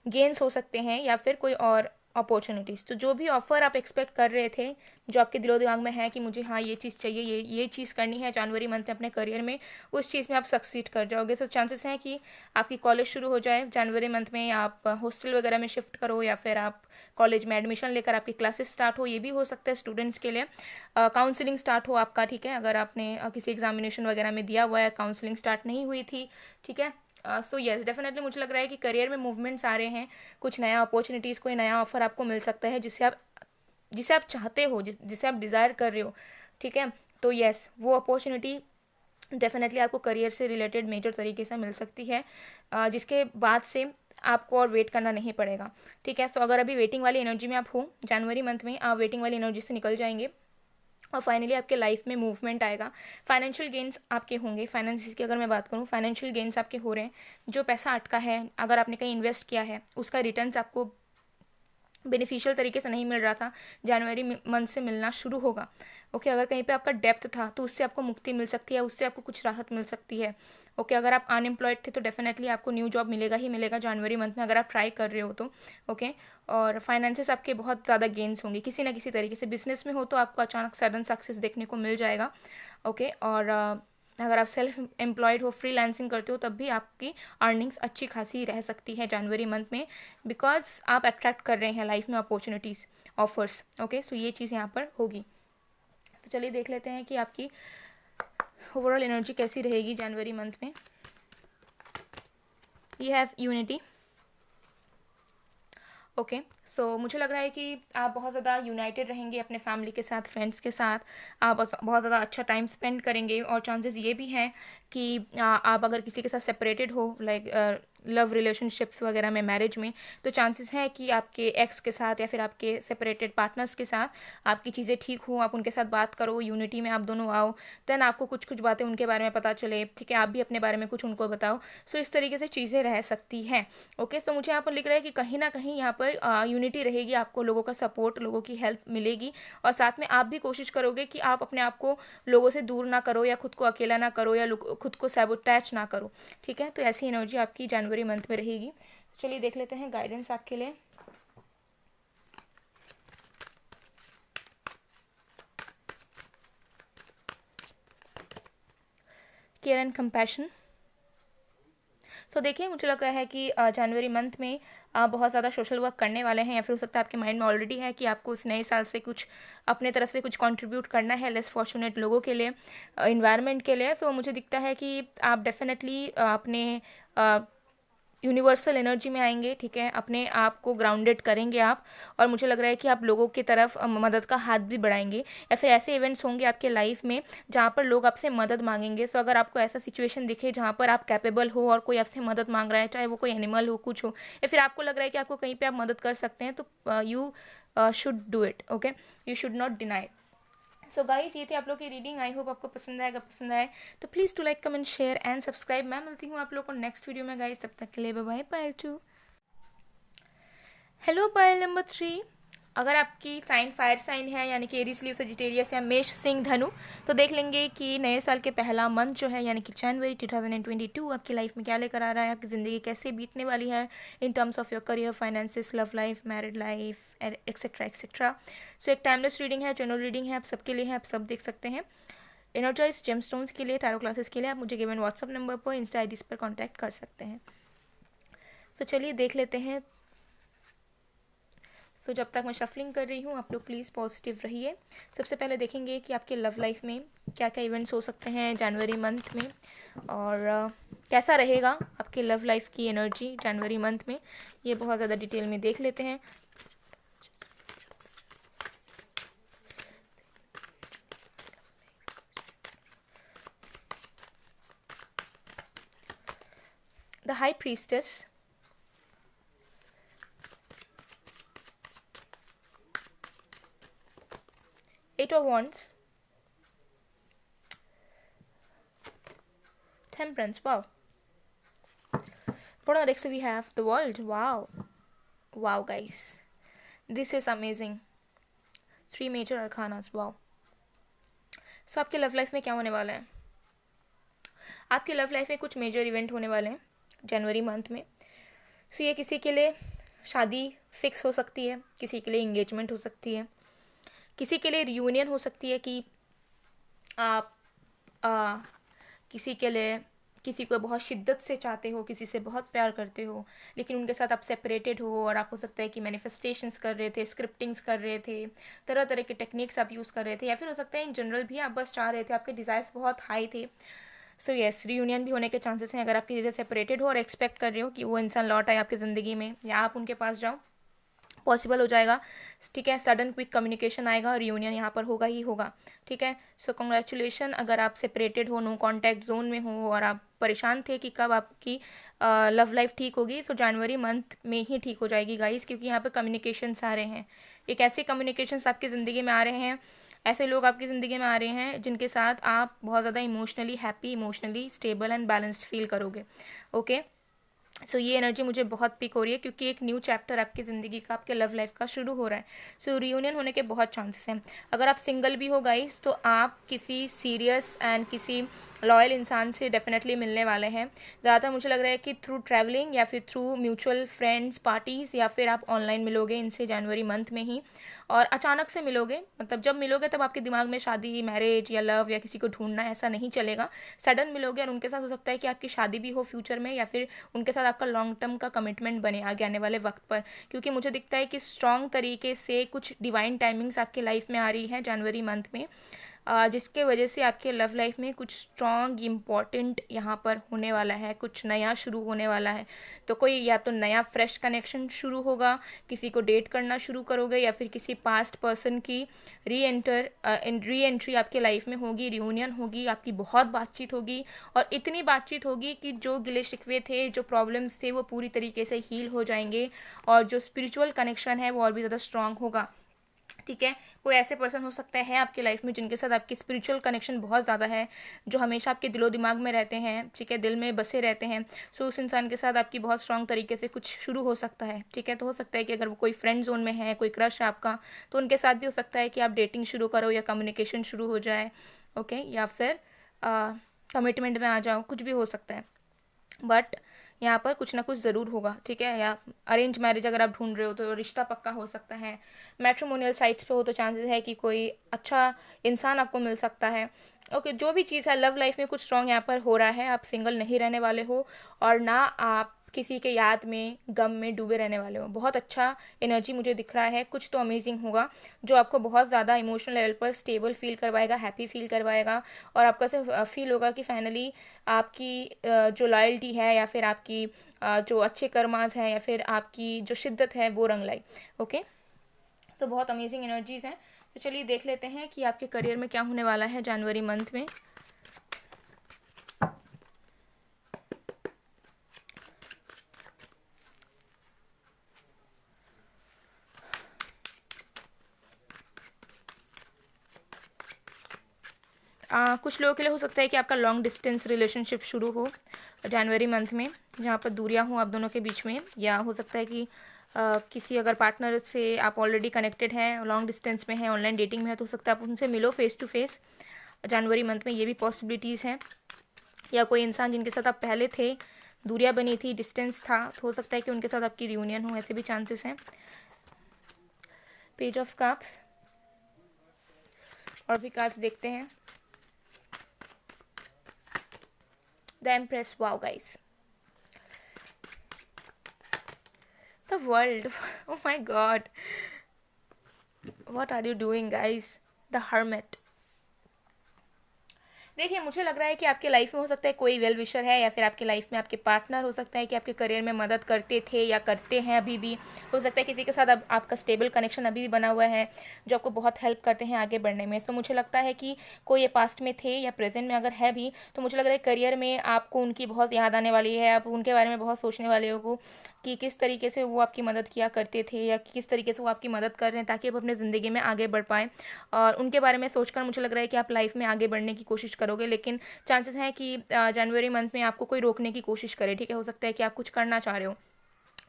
गेन्स हो सकते हैं, या फिर कोई और अपॉर्चुनिटीज़। तो जो भी ऑफ़र आप एक्सपेक्ट कर रहे थे, जो आपके दिलो दिमाग में है कि मुझे हाँ ये चीज़ चाहिए, ये चीज़ करनी है जनवरी मंथ में अपने करियर में, उस चीज़ में आप सक्सीड कर जाओगे। तो चांसेस हैं कि आपकी कॉलेज शुरू हो जाए जनवरी मंथ में, आप हॉस्टल वगैरह में शिफ्ट करो, या फिर आप कॉलेज में एडमिशन लेकर आपकी क्लासेस स्टार्ट हो, ये भी हो सकता है स्टूडेंट्स के लिए। काउंसलिंग स्टार्ट हो आपका, ठीक है, अगर आपने किसी एग्जामिनेशन वगैरह में दिया हुआ है, काउंसलिंग स्टार्ट नहीं हुई थी, ठीक है। सो यस, डेफिनेटली मुझे लग रहा है कि करियर में मूवमेंट्स आ रहे हैं, कुछ नया अपॉर्चुनिटीज़, कोई नया ऑफर आपको मिल सकता है जिसे आप चाहते हो, जिसे आप डिज़ायर कर रहे हो, ठीक है। तो यस, वो अपॉर्चुनिटी डेफिनेटली आपको करियर से रिलेटेड मेजर तरीके से मिल सकती है, जिसके बाद से आपको और वेट करना नहीं पड़ेगा, ठीक है। सो अगर अभी वेटिंग वाली एनर्जी में आप हो, जनवरी मंथ में आप वेटिंग वाली एनर्जी से निकल जाएंगे और फाइनली आपके लाइफ में मूवमेंट आएगा। फाइनेंशियल गेन्स आपके होंगे। फाइनेंसिस की अगर मैं बात करूँ, फाइनेंशियल गेन्स आपके हो रहे हैं। जो पैसा अटका है, अगर आपने कहीं इन्वेस्ट किया है, उसका रिटर्न्स आपको बेनिफिशियल तरीके से नहीं मिल रहा था, जनवरी मंथ से मिलना शुरू होगा। ओके, अगर कहीं पे आपका डेप्थ था तो उससे आपको मुक्ति मिल सकती है, उससे आपको कुछ राहत मिल सकती है। ओके, अगर आप अनएम्प्लॉयड थे तो डेफिनेटली आपको न्यू जॉब मिलेगा ही मिलेगा जनवरी मंथ में, अगर आप ट्राई कर रहे हो तो। ओके, और फाइनेंसेस आपके बहुत ज़्यादा गेन्स होंगे किसी ना किसी तरीके से। बिजनेस में हो तो आपको अचानक सडन सक्सेस देखने को मिल जाएगा। ओके, और अगर आप सेल्फ एम्प्लॉयड हो, फ्रीलांसिंग करते हो, तब भी आपकी अर्निंग्स अच्छी खासी रह सकती है जनवरी मंथ में, बिकॉज आप अट्रैक्ट कर रहे हैं लाइफ में अपॉर्चुनिटीज़, ऑफर्स। ओके, सो ये चीज़ यहाँ पर होगी। तो चलिए देख लेते हैं कि आपकी ओवरऑल एनर्जी कैसी रहेगी जनवरी मंथ में। You have unity. ओके, सो मुझे लग रहा है कि आप बहुत ज़्यादा यूनाइटेड रहेंगे अपने फैमिली के साथ, फ्रेंड्स के साथ। आप बहुत ज़्यादा अच्छा टाइम स्पेंड करेंगे, और चांसेस ये भी हैं कि आप अगर किसी के साथ सेपरेटेड हो, लाइक लव रिलेशनशिप्स वगैरह में, मैरिज में, तो चांसेस हैं कि आपके एक्स के साथ या फिर आपके सेपरेटेड पार्टनर्स के साथ आपकी चीज़ें ठीक हो, आप उनके साथ बात करो, यूनिटी में आप दोनों आओ, देन आपको कुछ कुछ बातें उनके बारे में पता चले, ठीक है, आप भी अपने बारे में कुछ उनको बताओ। सो इस तरीके से चीज़ें रह सकती हैं। ओके, सो मुझे यहाँ पर लिख रहा है कि कहीं ना कहीं यहाँ पर यूनिटी रहेगी, आपको लोगों का सपोर्ट, लोगों की हेल्प मिलेगी, और साथ में आप भी कोशिश करोगे कि आप अपने आप को लोगों से दूर ना करो, या खुद को अकेला ना करो, या खुद को सैबोटैच ना करो, ठीक है। तो ऐसी एनर्जी आपकी जनवरी मंथ में रहेगी। चलिए देख लेते हैं गाइडेंस आपके लिए। Care and compassion. तो देखिए, मुझे लग रहा है कि जनवरी मंथ में आप बहुत ज़्यादा सोशल वर्क करने वाले हैं, या फिर हो सकता है आपके माइंड में ऑलरेडी है कि आपको इस नए साल से कुछ अपने तरफ से कुछ कंट्रीब्यूट करना है लेस फॉर्चुनेट लोगों के लिए, इन्वायरमेंट के लिए। सो मुझे दिखता है कि आप डेफिनेटली अपने यूनिवर्सल एनर्जी में आएंगे, ठीक है, अपने आप को ग्राउंडेड करेंगे आप, और मुझे लग रहा है कि आप लोगों की तरफ मदद का हाथ भी बढ़ाएंगे, या फिर ऐसे इवेंट्स होंगे आपके लाइफ में जहाँ पर लोग आपसे मदद मांगेंगे। सो अगर आपको ऐसा सिचुएशन दिखे जहाँ पर आप कैपेबल हो और कोई आपसे मदद मांग रहा है, चाहे वो कोई एनिमल हो, कुछ हो, या फिर आपको लग रहा है कि आपको कहीं पर आप मदद कर सकते हैं, तो you should do it. Okay, you should not deny. So guys, ये थी आप लोग की रीडिंग। आई होप आपको पसंद आएगा। पसंद आए तो please do like, comment, share and subscribe. मैं मिलती हूँ आप लोग को नेक्स्ट वीडियो में गाइस, तब तक के लिए बाय बाय। पायल 2। Hello pile number 3। अगर आपकी साइन फायर साइन है, यानी कि एरीज, लीव, सजिटेरियस या मेष, सिंह, धनु, तो देख लेंगे कि नए साल के पहला मंथ जो है, यानी कि जनवरी 2022 आपकी लाइफ में क्या लेकर आ रहा है, आपकी ज़िंदगी कैसे बीतने वाली है in terms of your career, finances, love life, married life, etcetera etcetera. So एक टाइमलेस रीडिंग है, जनरल रीडिंग है, आप सबके लिए है, आप सब देख सकते हैं। एनर्जाइज जेमस्टोन्स के लिए, टैरो क्लासेस के लिए आप मुझे गिवन व्हाट्सअप नंबर पर, इंस्टा आईडीज पर कांटेक्ट कर सकते हैं। सो चलिए देख लेते हैं। सो जब तक मैं शफलिंग कर रही हूँ, आप लोग प्लीज़ पॉजिटिव रहिए। सबसे पहले देखेंगे कि आपके लव लाइफ में क्या क्या इवेंट्स हो सकते हैं जनवरी मंथ में, और कैसा रहेगा आपके लव लाइफ की एनर्जी जनवरी मंथ में, ये बहुत ज़्यादा डिटेल में देख लेते हैं। The high priestess, Eight of Wands, Temperance. Wow. What on next we have the World. Wow. Wow, guys. This is amazing. 3 major arcanas. Wow. So आपके लव लाइफ में क्या होने वाला है? आपके लव लाइफ में कुछ मेजर इवेंट होने वाले हैं जनवरी मंथ में। सो ये किसी के लिए शादी फिक्स हो सकती है, किसी के लिए इंगेजमेंट हो सकती है, किसी के लिए रियूनियन हो सकती है कि आप आ, किसी के लिए किसी को बहुत शिद्दत से चाहते हो, किसी से बहुत प्यार करते हो, लेकिन उनके साथ आप सेपरेटेड हो और आप हो सकता है कि मैनिफेस्टेशंस कर रहे थे, स्क्रिप्टिंग्स कर रहे थे, तरह तरह के टेक्निक्स आप यूज़ कर रहे थे, या फिर हो सकता है इन जनरल भी आप बस चाह रहे थे, आपके डिज़ायर्स बहुत हाई थे। सो यस, रीयूनियन भी होने के चांसेस हैं अगर आप किसी से सेपरेटेड हो और एक्सपेक्ट कर रहे हो कि वो इंसान लौट आए आपकी ज़िंदगी में या आप उनके पास जाओ, पॉसिबल हो जाएगा। ठीक है, सडन क्विक कम्युनिकेशन आएगा और रियूनियन यहाँ पर होगा ही होगा। ठीक है, सो कॉन्ग्रेचुलेशन। अगर आप सेपरेटेड हो, नो कॉन्टैक्ट जोन में हो और आप परेशान थे कि कब आपकी लव लाइफ ठीक होगी, सो जनवरी मंथ में ही ठीक हो जाएगी गाइस, क्योंकि यहाँ पे कम्युनिकेशंस आ रहे हैं। एक ऐसे कम्युनिकेशंस आपकी ज़िंदगी में आ रहे हैं, ऐसे लोग आपकी ज़िंदगी में आ रहे हैं जिनके साथ आप बहुत ज़्यादा emotionally happy, emotionally stable and balanced feel करोगे। ओके, सो ये एनर्जी मुझे बहुत पिक हो रही है क्योंकि एक न्यू चैप्टर आपकी ज़िंदगी का, आपके लव लाइफ का शुरू हो रहा है। सो रियूनियन होने के बहुत चांसेस हैं। अगर आप सिंगल भी हो गाइस, तो आप किसी सीरियस एंड किसी लॉयल इंसान से डेफिनेटली मिलने वाले हैं। ज़्यादातर मुझे लग रहा है कि थ्रू ट्रैवलिंग या फिर थ्रू म्यूचुअल फ्रेंड्स पार्टीज़, या फिर आप ऑनलाइन मिलोगे इनसे जनवरी मंथ में ही, और अचानक से मिलोगे। मतलब जब मिलोगे तब आपके दिमाग में शादी, मैरिज या लव या किसी को ढूंढना ऐसा नहीं चलेगा। सडन मिलोगे और उनके साथ हो सकता है कि आपकी शादी भी हो फ्यूचर में, या फिर उनके साथ आपका लॉन्ग टर्म का कमिटमेंट बने आगे आने वाले वक्त पर। क्योंकि मुझे दिखता है कि स्ट्रॉन्ग तरीके से कुछ डिवाइन टाइमिंग्स आपके लाइफ में आ रही है जनवरी मंथ में, जिसके वजह से आपके लव लाइफ में कुछ स्ट्रॉन्ग इम्पॉर्टेंट यहाँ पर होने वाला है, कुछ नया शुरू होने वाला है। तो कोई या तो नया फ्रेश कनेक्शन शुरू होगा, किसी को डेट करना शुरू करोगे, या फिर किसी पास्ट पर्सन की री एंट्री आपके लाइफ में होगी, रियूनियन होगी, आपकी बहुत बातचीत होगी, और इतनी बातचीत होगी कि जो गिले शिकवे थे, जो प्रॉब्लम्स थे, वो पूरी तरीके से हील हो जाएंगे, और जो स्पिरिचुअल कनेक्शन है वो और भी ज़्यादा स्ट्रांग होगा। ठीक है, कोई ऐसे पर्सन हो सकता है आपकी लाइफ में जिनके साथ आपकी स्पिरिचुअल कनेक्शन बहुत ज़्यादा है, जो हमेशा आपके दिलो दिमाग में रहते हैं, ठीक है, दिल में बसे रहते हैं। सो उस इंसान के साथ आपकी बहुत स्ट्रांग तरीके से कुछ शुरू हो सकता है। ठीक है, तो हो सकता है कि अगर वो कोई फ्रेंड जोन में है, कोई क्रश है आपका, तो उनके साथ भी हो सकता है कि आप डेटिंग शुरू करो या कम्युनिकेशन शुरू हो जाए। ओके, या फिर कमिटमेंट में आ जाओ, कुछ भी हो सकता है, बट यहाँ पर कुछ ना कुछ ज़रूर होगा। ठीक है, या अरेंज मैरिज अगर आप ढूंढ रहे हो तो रिश्ता पक्का हो सकता है। मैट्रिमोनियल साइट्स पे हो तो चांसेस है कि कोई अच्छा इंसान आपको मिल सकता है। ओके, जो भी चीज़ है लव लाइफ में कुछ स्ट्रॉन्ग यहाँ पर हो रहा है। आप सिंगल नहीं रहने वाले हो, और ना आप किसी के याद में, गम में डूबे रहने वाले हो। बहुत अच्छा एनर्जी मुझे दिख रहा है, कुछ तो अमेजिंग होगा जो आपको बहुत ज़्यादा इमोशनल लेवल पर स्टेबल फील करवाएगा, हैप्पी फील करवाएगा, और आपको ऐसे फील होगा कि फाइनली आपकी जो लॉयल्टी है, या फिर आपकी जो अच्छे कर्मास हैं, या फिर आपकी जो शिद्दत है वो रंग लाई। ओके, तो बहुत अमेजिंग एनर्जीज हैं। तो चलिए देख लेते हैं कि आपके करियर में क्या होने वाला है जनवरी मंथ में। कुछ लोगों के लिए हो सकता है कि आपका लॉन्ग डिस्टेंस रिलेशनशिप शुरू हो जनवरी मंथ में, जहाँ पर दूरियां हों आप दोनों के बीच में, या हो सकता है कि किसी अगर पार्टनर से आप ऑलरेडी कनेक्टेड हैं, लॉन्ग डिस्टेंस में हैं, ऑनलाइन डेटिंग में है, तो हो सकता है आप उनसे मिलो फेस टू फेस जनवरी मंथ में, ये भी पॉसिबिलिटीज़ हैं। या कोई इंसान जिनके साथ आप पहले थे, दूरियां बनी थी, डिस्टेंस था, तो हो सकता है कि उनके साथ आपकी रियूनियन हो, ऐसे भी चांसेस हैं। पेज ऑफ कप्स, और भी कार्ड्स देखते हैं। The empress, wow guys, the world, oh my god, what are you doing guys? The hermit, देखिए मुझे लग रहा है कि आपके लाइफ में हो सकता है कोई वेल विशर है, या फिर आपके लाइफ में आपके पार्टनर हो सकता है कि आपके करियर में मदद करते थे या करते हैं अभी भी। हो सकता है किसी के साथ अब आपका स्टेबल कनेक्शन अभी भी बना हुआ है, जो आपको बहुत हेल्प करते हैं आगे बढ़ने में। सो मुझे लगता है कि कोई ये पास्ट में थे या प्रेजेंट में अगर है भी, तो मुझे लग रहा है करियर में आपको उनकी बहुत याद आने वाली है, आप उनके बारे में बहुत सोचने वाले हो कि किस तरीके से वो आपकी मदद किया करते थे, या किस तरीके से वो आपकी मदद कर रहे हैं ताकि आप अपने ज़िंदगी में आगे बढ़ पाएँ। और उनके बारे में सोचकर मुझे लग रहा है कि आप लाइफ में आगे बढ़ने की कोशिश करोगे, लेकिन चांसेस हैं कि जनवरी मंथ में आपको कोई रोकने की कोशिश करे। ठीक है, हो सकता है कि आप कुछ करना चाह रहे हो,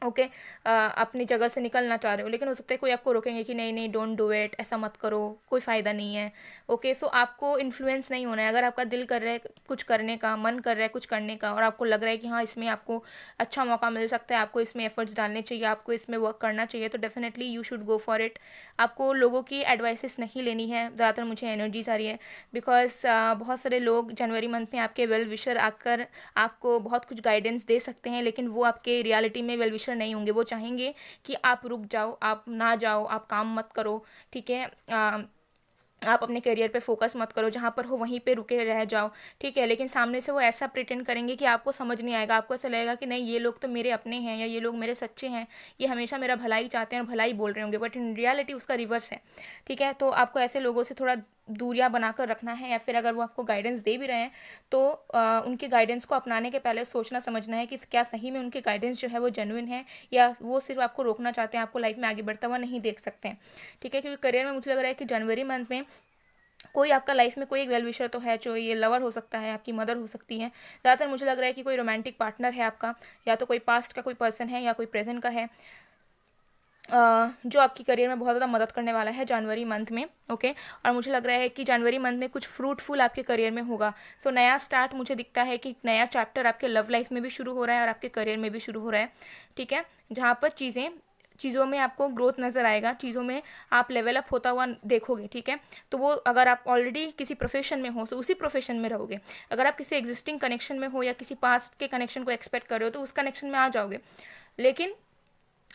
ओके अपनी जगह से निकलना चाह रहे हो, लेकिन हो सकता है कोई आपको रोकेंगे कि नहीं नहीं डोंट डू इट, ऐसा मत करो, कोई फ़ायदा नहीं है। ओके सो आपको इन्फ्लुएंस नहीं होना है। अगर आपका दिल कर रहा है कुछ करने का, मन कर रहा है कुछ करने का, और आपको लग रहा है कि हाँ इसमें आपको अच्छा मौका मिल सकता है, आपको इसमें एफर्ट्स डालने चाहिए, आपको इसमें वर्क करना चाहिए, तो definitely you should go for it. आपको लोगों की एडवाइसेस नहीं लेनी है। ज़्यादातर मुझे एनर्जीज आ रही है बिकॉज बहुत सारे लोग जनवरी मंथ में आपके वेल विशर आकर आपको बहुत कुछ गाइडेंस दे सकते हैं, लेकिन वो आपके रियलिटी में वेल विशर नहीं होंगे। वो चाहेंगे कि आप रुक जाओ, आप ना जाओ, आप काम मत करो, ठीक है। आप अपने करियर पे फोकस मत करो, जहाँ पर हो वहीं पे रुके रह जाओ, ठीक है। लेकिन सामने से वो ऐसा प्रिटेंड करेंगे कि आपको समझ नहीं आएगा, आपको ऐसा लगेगा कि नहीं ये लोग तो मेरे अपने हैं, या ये लोग मेरे सच्चे हैं, ये हमेशा मेरा भलाई चाहते हैं और भलाई बोल रहे होंगे, बट इन रियलिटी उसका रिवर्स है, ठीक है। तो आपको ऐसे लोगों से थोड़ा दूरियां बनाकर रखना है, या फिर अगर वो आपको गाइडेंस दे भी रहे हैं तो उनके गाइडेंस को अपनाने के पहले सोचना समझना है कि क्या सही में उनके गाइडेंस जो है वो जेन्युइन है, या वो सिर्फ आपको रोकना चाहते हैं, आपको लाइफ में आगे बढ़ता हुआ नहीं देख सकते हैं, ठीक है। क्योंकि करियर में मुझे लग रहा है कि जनवरी मंथ में कोई आपका लाइफ में कोई एक वेल विशर तो है, जो ये लवर हो सकता है, आपकी मदर हो सकती है। ज़्यादातर मुझे लग रहा है कि कोई रोमांटिक पार्टनर है आपका, या तो कोई पास्ट का कोई पर्सन है या कोई प्रेजेंट का है, जो आपकी करियर में बहुत ज़्यादा मदद करने वाला है जनवरी मंथ में। ओके और मुझे लग रहा है कि जनवरी मंथ में कुछ फ्रूटफुल आपके करियर में होगा। सो नया स्टार्ट मुझे दिखता है कि नया चैप्टर आपके लव लाइफ में भी शुरू हो रहा है और आपके करियर में भी शुरू हो रहा है, ठीक है। जहाँ पर चीज़ों में आपको ग्रोथ नज़र आएगा, चीज़ों में आप लेवल अप होता हुआ देखोगे, ठीक है। तो वो अगर आप ऑलरेडी किसी प्रोफेशन में हो तो उसी प्रोफेशन में रहोगे, अगर आप किसी एग्जिस्टिंग कनेक्शन में हो या किसी पास्ट के कनेक्शन को एक्सपेक्ट कर रहे हो तो उस कनेक्शन में आ जाओगे। लेकिन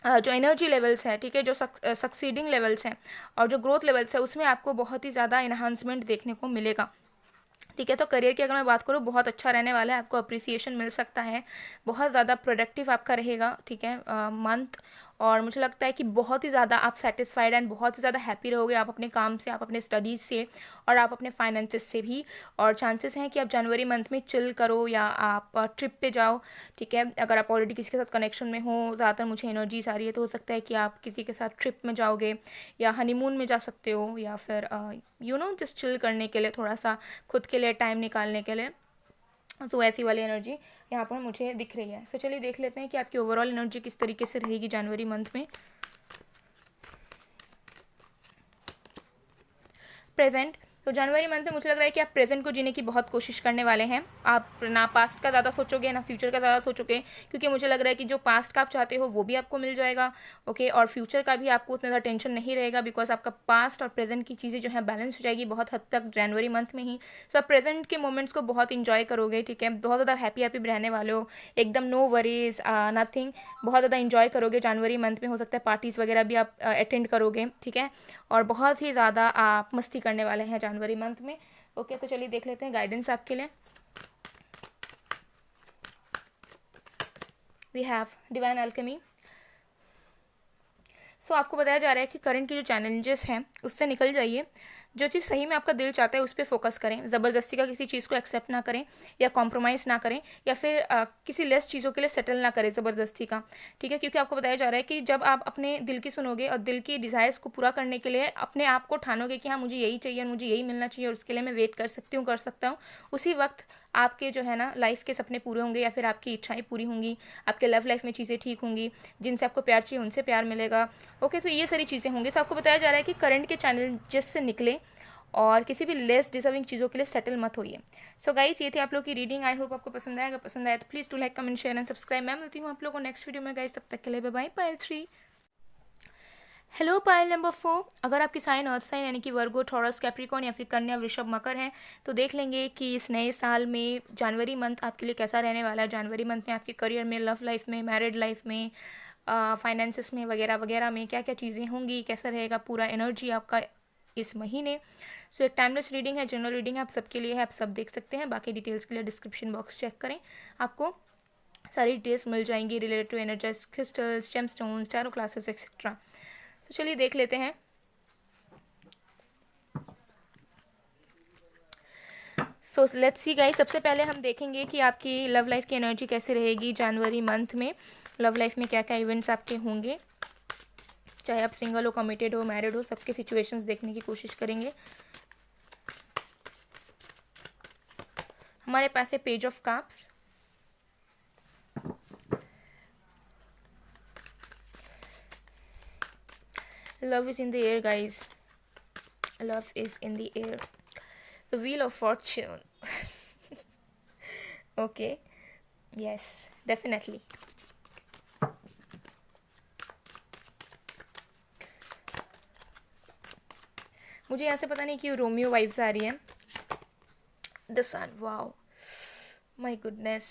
जो एनर्जी लेवल्स हैं, ठीक है, जो सक्सीडिंग लेवल्स हैं और जो ग्रोथ लेवल्स है, उसमें आपको बहुत ही ज़्यादा इन्हांसमेंट देखने को मिलेगा, ठीक है। तो करियर की अगर मैं बात करूँ बहुत अच्छा रहने वाला है, आपको अप्रिसिएशन मिल सकता है, बहुत ज़्यादा प्रोडक्टिव आपका रहेगा, ठीक है, मंथ। और मुझे लगता है कि बहुत ही ज़्यादा आप सेटिस्फाइड एंड बहुत ही ज़्यादा हैप्पी रहोगे, आप अपने काम से, आप अपने स्टडीज़ से और आप अपने फाइनेंसेस से भी। और चांसेस हैं कि आप जनवरी मंथ में चिल करो या आप ट्रिप पे जाओ, ठीक है। अगर आप ऑलरेडी किसी के साथ कनेक्शन में हो, ज़्यादातर मुझे एनर्जीज आ रही है, तो हो सकता है कि आप किसी के साथ ट्रिप में जाओगे या हनीमून में जा सकते हो, या फिर जस्ट चिल करने के लिए, थोड़ा सा खुद के लिए टाइम निकालने के लिए। तो ऐसी वाली एनर्जी यहाँ पर मुझे दिख रही है। सो चलिए देख लेते हैं कि आपकी ओवरऑल एनर्जी किस तरीके से रहेगी जनवरी मंथ में। प्रेजेंट, तो जनवरी मंथ में मुझे लग रहा है कि आप प्रेजेंट को जीने की बहुत कोशिश करने वाले हैं। आप ना पास्ट का ज़्यादा सोचोगे ना फ्यूचर का ज़्यादा सोचोगे, क्योंकि मुझे लग रहा है कि जो पास्ट का आप चाहते हो वो भी आपको मिल जाएगा, ओके। और फ्यूचर का भी आपको उतना ज़्यादा टेंशन नहीं रहेगा, बिकॉज आपका पास्ट और प्रेजेंट की चीज़ें जो है बैलेंस हो जाएगी बहुत हद तक जनवरी मंथ में ही। सो आप प्रेजेंट के मोमेंट्स को बहुत इंजॉय करोगे, ठीक है, बहुत ज़्यादा हैप्पी हैप्पी रहने वाले हो, एकदम नो वरीज नथिंग, बहुत ज़्यादा इंजॉय करोगे जनवरी मंथ में। हो सकता है पार्टीज़ वगैरह भी आप अटेंड करोगे, ठीक है, और बहुत ही ज़्यादा आप मस्ती करने वाले हैं जनवरी मंथ में। ओके तो चलिए देख लेते हैं गाइडेंस आपके लिए। We have divine alchemy. So आपको बताया जा रहा है कि करंट की जो चैलेंजेस हैं उससे निकल जाइए, जो चीज़ सही में आपका दिल चाहता है उस पर फोकस करें, ज़बरदस्ती का किसी चीज़ को एक्सेप्ट ना करें या कॉम्प्रोमाइज़ ना करें, या फिर किसी लेस चीज़ों के लिए सेटल ना करें ज़बरदस्ती का, ठीक है। क्योंकि आपको बताया जा रहा है कि जब आप अपने दिल की सुनोगे और दिल की डिज़ायर्स को पूरा करने के लिए अपने आप को ठानोगे कि हाँ मुझे यही चाहिए और मुझे यही मिलना चाहिए और उसके लिए मैं वेट कर सकती हूँ, कर सकता हूँ, उसी वक्त आपके जो है ना लाइफ के सपने पूरे होंगे, या फिर आपकी इच्छाएं पूरी होंगी, आपके लव लाइफ में चीज़ें ठीक होंगी, जिनसे आपको प्यार चाहिए उनसे प्यार मिलेगा, ओके। तो ये सारी चीज़ें होंगी। तो आपको बताया जा रहा है कि करंट के चैलेंजेस से निकले और किसी भी लेस डिजर्विंग चीज़ों के लिए सेटल मत होइए। सो गाइस ये थी आप लोग की रीडिंग, आई होप आपको पसंद आएगा। पसंद आया तो please do like comment share and subscribe. मैं मिलती हूँ आप लोगों को नेक्स्ट वीडियो में गाइस, तब तक के लिए बाय बाय। पायल 3। हेलो पायल नंबर 4, अगर आपकी साइन अर्थ साइन यानी कि वर्गो, टॉरस, कैप्रिकॉर्न या फिर कन्या, वृषभ, मकर है तो देख लेंगे कि इस नए साल में जनवरी मंथ आपके लिए कैसा रहने वाला है। जनवरी मंथ में आपके करियर में, लव लाइफ में, मैरिड लाइफ में, फाइनेंसिस में वगैरह वगैरह में क्या क्या चीज़ें होंगी, कैसा रहेगा पूरा एनर्जी आपका इस महीने। सो एक टाइमलेस रीडिंग है, जनरल रीडिंग है, आप सबके लिए है, आप सब देख सकते हैं। बाकी डिटेल्स के लिए डिस्क्रिप्शन बॉक्स चेक करें, आपको सारी डिटेल्स मिल जाएंगी related to energize crystals, gemstones, tarot classes etcetera. तो चलिए देख लेते हैं। सो लेट्स सी गाइस, सबसे पहले हम देखेंगे कि आपकी लव लाइफ की एनर्जी कैसे रहेगी जनवरी मंथ में। लव लाइफ में क्या क्या इवेंट्स आपके होंगे, चाहे आप सिंगल हो, कमिटेड हो, मैरिड हो, सबके सिचुएशंस देखने की कोशिश करेंगे। हमारे पास है page of cups, Love is in the air, guys. Love is in the air. The wheel of fortune. Okay. Yes, definitely. मुझे यहाँ से पता नहीं क्यों रोमियो वाइब्स आ रही है. The sun, wow, my goodness.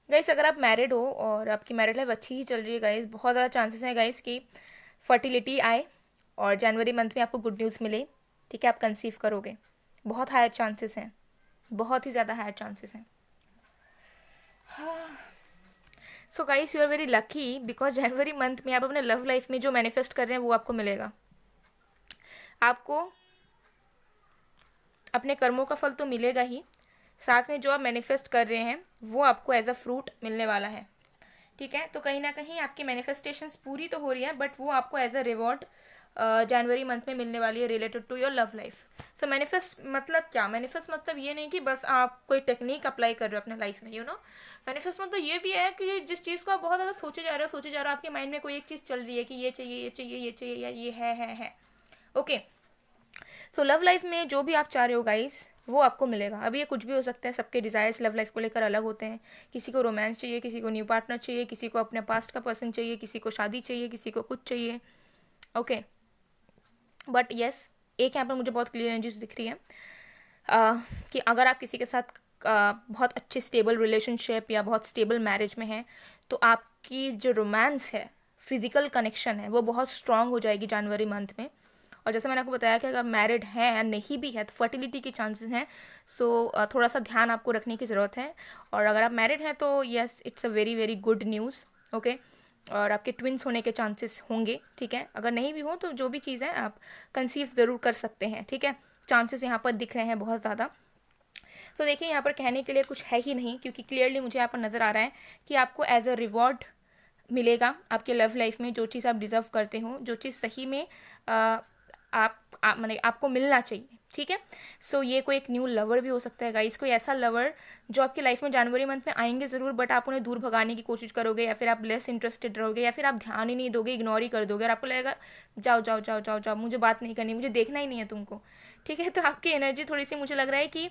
Guys, अगर आप मैरिड हो और आपकी मैरिड लाइफ अच्छी ही चल रही है गाइस, बहुत ज़्यादा चांसेस हैं गाइस कि फर्टिलिटी आए और जनवरी मंथ में आपको गुड न्यूज़ मिले. ठीक है, आप कंसीव करोगे. बहुत हायर चांसेस हैं, बहुत ही ज़्यादा हायर चांसेस हैं. So guys, you are very lucky because जनवरी मंथ में आप अपने लव लाइफ में जो मैनिफेस्ट कर रहे हैं वो आपको मिलेगा. आपको अपने कर्मों का फल तो मिलेगा ही, साथ में जो आप मैनिफेस्ट कर रहे हैं वो आपको एज अ फ्रूट मिलने वाला है. ठीक है, तो कहीं ना कहीं आपकी मैनिफेस्टेशंस पूरी तो हो रही है बट वो आपको एज अ रिवॉर्ड जनवरी मंथ में मिलने वाली है related to your love life. So manifest मतलब क्या? मैनिफेस्ट मतलब ये नहीं कि बस आप कोई टेक्निक अप्लाई कर रहे हो अपने लाइफ में, यू नो. मैनिफेस्ट मतलब ये भी है कि जिस चीज़ को आप बहुत ज़्यादा सोचे जा रहे हो आपके माइंड में कोई एक चीज़ चल रही है कि ये चाहिए ये चाहिए ये चाहिए या ये है. ओके. सो लव लाइफ में जो भी आप चाह रहे हो गाइस वो आपको मिलेगा. अभी ये कुछ भी हो सकता है, सबके डिज़ायर्स लव लाइफ को लेकर अलग होते हैं. किसी को रोमांस चाहिए, किसी को न्यू पार्टनर चाहिए, किसी को अपने पास्ट का पर्सन चाहिए, किसी को शादी चाहिए, किसी को कुछ चाहिए. ओके, बट येस, एक यहाँ पर मुझे बहुत क्लियर एनर्जीज दिख रही है कि अगर आप किसी के साथ बहुत अच्छे स्टेबल रिलेशनशिप या बहुत स्टेबल मैरिज में हैं तो आपकी जो रोमांस है, फिजिकल कनेक्शन है, वो बहुत स्ट्रांग हो जाएगी जनवरी मंथ में. और जैसे मैंने आपको बताया कि अगर मैरिड हैं या नहीं भी है तो फर्टिलिटी के चांसेस हैं. सो थोड़ा सा ध्यान आपको रखने की ज़रूरत है. और अगर आप मैरिड हैं तो yes, it's a very very good news. Okay, और आपके ट्विंस होने के चांसेस होंगे. ठीक है, अगर नहीं भी हो तो जो भी चीज़ है आप कंसीव ज़रूर कर सकते हैं. ठीक है, चांसेस यहाँ पर दिख रहे हैं बहुत ज़्यादा. तो देखिए, यहाँ पर कहने के लिए कुछ है ही नहीं क्योंकि क्लियरली मुझे यहाँ पर नज़र आ रहा है कि आपको एज अ रिवॉर्ड मिलेगा आपके लव लाइफ में जो चीज़ आप डिज़र्व करते हो, जो चीज़ सही में मतलब आपको मिलना चाहिए. ठीक है, सो ये कोई एक न्यू लवर भी हो सकता है गाइस, कोई ऐसा लवर जो आपकी लाइफ में जनवरी मंथ में आएंगे ज़रूर बट आप उन्हें दूर भगाने की कोशिश करोगे या फिर आप लेस इंटरेस्टेड रहोगे या फिर आप ध्यान ही नहीं दोगे, इग्नोर ही कर दोगे और आपको लगेगा जाओ जाओ जाओ जाओ जाओ, मुझे बात नहीं करनी, मुझे देखना ही नहीं है तुमको. ठीक है, तो आपकी एनर्जी थोड़ी सी मुझे लग रहा है कि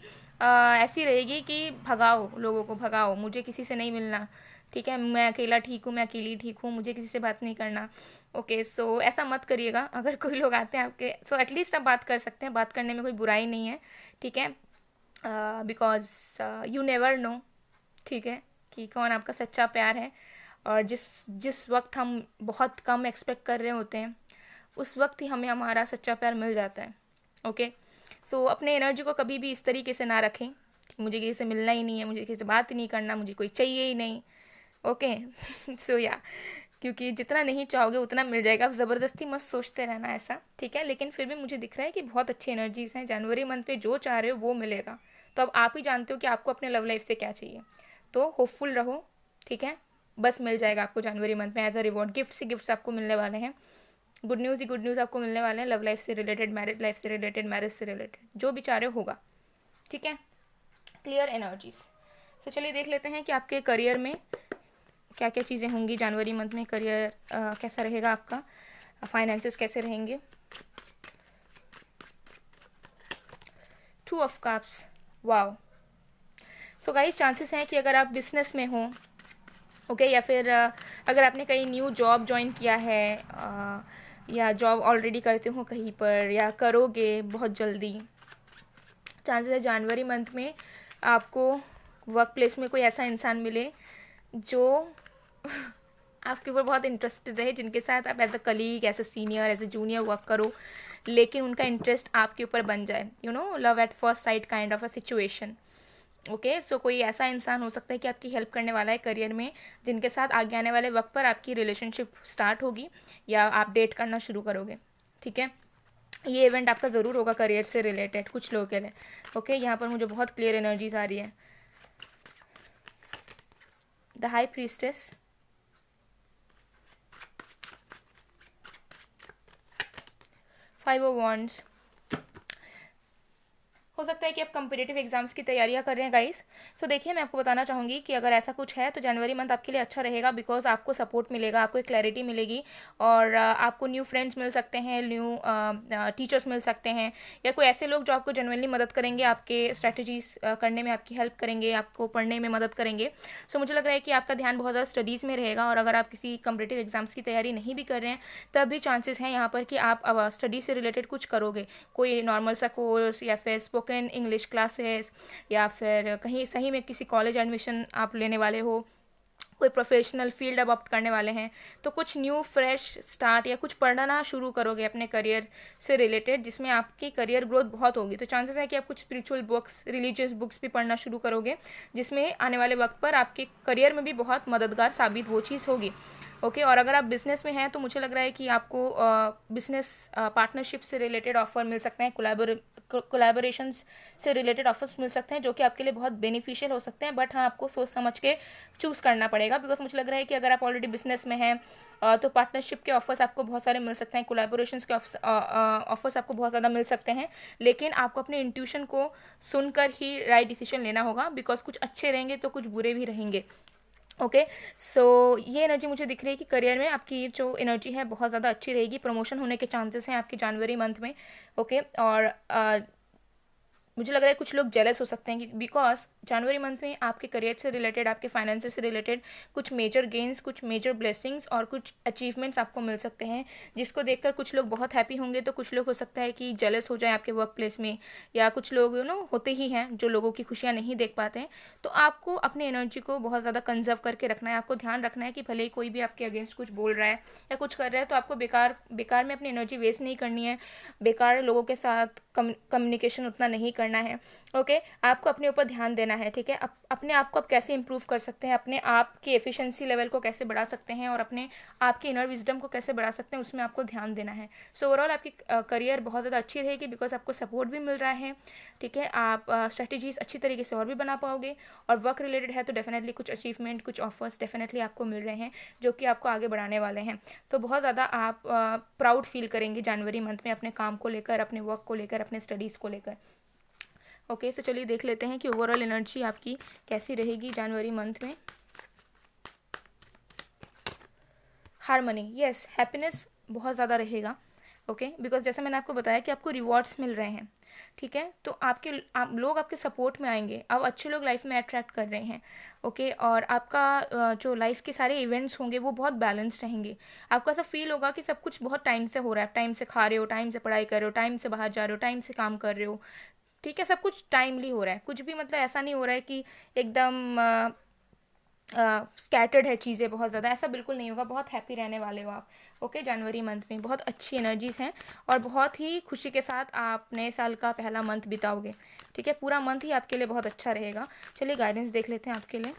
ऐसी रहेगी कि भगाओ लोगों को, भगाओ, मुझे किसी से नहीं मिलना. ठीक है, मैं अकेला ठीक हूँ, मैं अकेली ठीक हूँ, मुझे किसी से बात नहीं करना. ओके, सो ऐसा मत करिएगा. अगर कोई लोग आते हैं आपके, सो एटलीस्ट आप बात कर सकते हैं, बात करने में कोई बुराई नहीं है. ठीक है, बिकॉज यू नेवर नो. ठीक है, कि कौन आपका सच्चा प्यार है. और जिस जिस वक्त हम बहुत कम एक्सपेक्ट कर रहे होते हैं उस वक्त ही हमें हमारा सच्चा प्यार मिल जाता है. ओके, सो अपने एनर्जी को कभी भी इस तरीके से ना रखें कि मुझे किसी से मिलना ही नहीं है, मुझे किसी से बात ही नहीं करना, मुझे कोई चाहिए ही नहीं. ओके, सो या, क्योंकि जितना नहीं चाहोगे उतना मिल जाएगा. आप ज़बरदस्ती मत सोचते रहना ऐसा. ठीक है, लेकिन फिर भी मुझे दिख रहा है कि बहुत अच्छी एनर्जीज़ हैं जनवरी मंथ पे, जो चाह रहे हो वो मिलेगा. तो अब आप ही जानते हो कि आपको अपने लव लाइफ से क्या चाहिए. तो होपफुल रहो. ठीक है, बस मिल जाएगा आपको जनवरी मंथ में एज अ रिवॉर्ड. गिफ्ट्स आपको मिलने वाले हैं. गुड न्यूज़ ही गुड न्यूज़ आपको मिलने वाले हैं. लव लाइफ से रिलेटेड, मैरिज लाइफ से रिलेटेड, मैरिज से रिलेटेड, जो भी चाह रहे हो होगा. ठीक है, क्लियर एनर्जीज. तो चलिए देख लेते हैं कि आपके करियर में क्या क्या चीज़ें होंगी जनवरी मंथ में. करियर कैसा रहेगा आपका, फाइनेंसेस कैसे रहेंगे. 2 of cups, wow. So guys, chances हैं कि अगर आप बिजनेस में हो, ओके, या फिर अगर आपने कहीं न्यू जॉब ज्वाइन किया है या जॉब ऑलरेडी करते हो कहीं पर या करोगे बहुत जल्दी, चांसेस है जनवरी मंथ में आपको वर्क प्लेस में कोई ऐसा इंसान मिले जो आपके ऊपर बहुत इंटरेस्टेड रहे, जिनके साथ आप as a colleague, as a senior, as a junior work करो, लेकिन उनका इंटरेस्ट आपके ऊपर बन जाए. You know, love at first sight kind of a situation. Okay, so कोई ऐसा इंसान हो सकता है कि आपकी हेल्प करने वाला है करियर में, जिनके साथ आगे आने वाले वक्त पर आपकी रिलेशनशिप स्टार्ट होगी या आप डेट करना शुरू करोगे. ठीक है, ये इवेंट आपका ज़रूर होगा करियर से रिलेटेड कुछ लोगों के लिए. ओके, यहाँ पर मुझे बहुत क्लियर एनर्जीज आ रही है. The high priestess, 5 of wands. हो हो सकता है कि आप कम्पिटिटिव एग्जाम्स की तैयारियां कर रहे हैं गाइस। सो देखिए, मैं आपको बताना चाहूँगी कि अगर ऐसा कुछ है तो जनवरी मंथ आपके लिए अच्छा रहेगा, बिकॉज आपको सपोर्ट मिलेगा, आपको एक क्लैरिटी मिलेगी, और आपको न्यू फ्रेंड्स मिल सकते हैं, न्यू टीचर्स मिल सकते हैं, या कोई ऐसे लोग जो आपको जेनुइनली मदद करेंगे, आपके स्ट्रैटेजीज करने में आपकी हेल्प करेंगे, आपको पढ़ने में मदद करेंगे। सो मुझे लग रहा है कि आपका ध्यान बहुत ज़्यादा स्टडीज़ में रहेगा, और अगर आप किसी कम्पिटिटिव एग्जाम्स की तैयारी नहीं भी कर रहे हैं तब भी चांसेस हैं यहाँ पर कि आप स्टडी से रिलेटेड कुछ करोगे, कोई नॉर्मल सा कोर्स, या फिर स्पोकन इंग्लिश क्लासेस, या फिर कहीं सही में किसी कॉलेज एडमिशन आप लेने वाले हो, कोई प्रोफेशनल फील्ड अब ऑप्ट करने वाले हैं, तो कुछ न्यू फ्रेश स्टार्ट या कुछ पढ़ना शुरू करोगे अपने करियर से रिलेटेड, जिसमें आपकी करियर ग्रोथ बहुत होगी। तो चांसेस है कि आप कुछ स्पिरिचुअल बुक्स, रिलीजियस बुक्स भी पढ़ना शुरू करोगे, जिसमें आने वाले वक्त पर आपके करियर में भी बहुत मददगार साबित वो चीज़ होगी। ओके, और अगर आप बिजनेस में हैं तो मुझे लग रहा है कि आपको बिजनेस पार्टनरशिप से रिलेटेड ऑफर मिल सकते हैं, कोलैबोरेशंस से रिलेटेड ऑफर्स मिल सकते हैं, जो कि आपके लिए बहुत बेनिफिशियल हो सकते हैं। बट हाँ, आपको सोच समझ के चूज़ करना पड़ेगा, बिकॉज मुझे लग रहा है कि अगर आप ऑलरेडी बिजनेस में हैं तो पार्टनरशिप के ऑफर्स आपको बहुत सारे मिल सकते हैं, कोलैबोरेशंस के ऑफर्स आपको बहुत ज़्यादा मिल सकते हैं, लेकिन आपको अपने इंट्यूशन को सुनकर ही राइट डिसीजन लेना होगा, बिकॉज कुछ अच्छे रहेंगे तो कुछ बुरे भी रहेंगे। ओके, सो ये एनर्जी मुझे दिख रही है कि करियर में आपकी जो एनर्जी है बहुत ज़्यादा अच्छी रहेगी, प्रमोशन होने के चांसेस हैं आपके जनवरी मंथ में। ओके, और मुझे लग रहा है कुछ लोग जेलस हो सकते हैं कि बिकॉज जनवरी मंथ में आपके करियर से रिलेटेड, आपके फाइनेंसेस से रिलेटेड कुछ मेजर गेन्स, कुछ मेजर ब्लेसिंग्स और कुछ अचीवमेंट्स आपको मिल सकते हैं, जिसको देखकर कुछ लोग बहुत हैप्पी होंगे, तो कुछ लोग हो सकता है कि जेलस हो जाए आपके वर्क प्लेस में, या कुछ लोग होते ही हैं जो लोगों की खुशियाँ नहीं देख पाते हैं। तो आपको अपनी एनर्जी को बहुत ज़्यादा कंजर्व करके रखना है, आपको ध्यान रखना है कि भले ही कोई भी आपके अगेंस्ट कुछ बोल रहा है या कुछ कर रहा है, तो आपको बेकार में अपनी एनर्जी वेस्ट नहीं करनी है, बेकार लोगों के साथ कम्युनिकेशन उतना नहीं करना है। ओके, आपको अपने ऊपर ध्यान देना है, ठीक है। अपने आप को आप कैसे इंप्रूव कर सकते हैं, अपने आप की एफिशिएंसी लेवल को कैसे बढ़ा सकते हैं, और अपने आप की इनर विजडम को कैसे बढ़ा सकते हैं, उसमें आपको ध्यान देना है। सो ओवरऑल आपकी करियर बहुत ज़्यादा अच्छी रहेगी, बिकॉज आपको सपोर्ट भी मिल रहा है, ठीक है। आप स्ट्रेटेजीज अच्छी तरीके से और भी बना पाओगे, और वर्क रिलेटेड है तो डेफिनेटली कुछ अचीवमेंट, कुछ ऑफर्स डेफिनेटली आपको मिल रहे हैं, जो कि आपको आगे बढ़ाने वाले हैं। तो बहुत ज़्यादा आप प्राउड फील करेंगे जनवरी मंथ में, अपने काम को लेकर, अपने वर्क को लेकर, अपने स्टडीज़ को लेकर। ओके, सो चलिए देख लेते हैं कि ओवरऑल एनर्जी आपकी कैसी रहेगी जनवरी मंथ में। हार्मनी, यस, हैप्पीनेस बहुत ज़्यादा रहेगा। ओके, बिकॉज जैसे मैंने आपको बताया कि आपको रिवॉर्ड्स मिल रहे हैं, ठीक है। तो लोग आपके सपोर्ट में आएंगे, अब अच्छे लोग लाइफ में अट्रैक्ट कर रहे हैं। ओके, और आपका जो लाइफ के सारे इवेंट्स होंगे वो बहुत बैलेंस्ड रहेंगे। आपको ऐसा फील होगा कि सब कुछ बहुत टाइम से हो रहा है, टाइम से खा रहे हो, टाइम से पढ़ाई कर रहे हो, टाइम से बाहर जा रहे हो, टाइम से काम कर रहे हो, ठीक है। सब कुछ टाइमली हो रहा है, कुछ भी मतलब ऐसा नहीं हो रहा है कि एकदम स्कैटर्ड है चीज़ें बहुत ज़्यादा, ऐसा बिल्कुल नहीं होगा। बहुत हैप्पी रहने वाले हो आप। ओके, जनवरी मंथ में बहुत अच्छी एनर्जीज हैं, और बहुत ही खुशी के साथ आप नए साल का पहला मंथ बिताओगे, ठीक है। पूरा मंथ ही आपके लिए बहुत अच्छा रहेगा। चलिए गाइडेंस देख लेते हैं आपके लिए।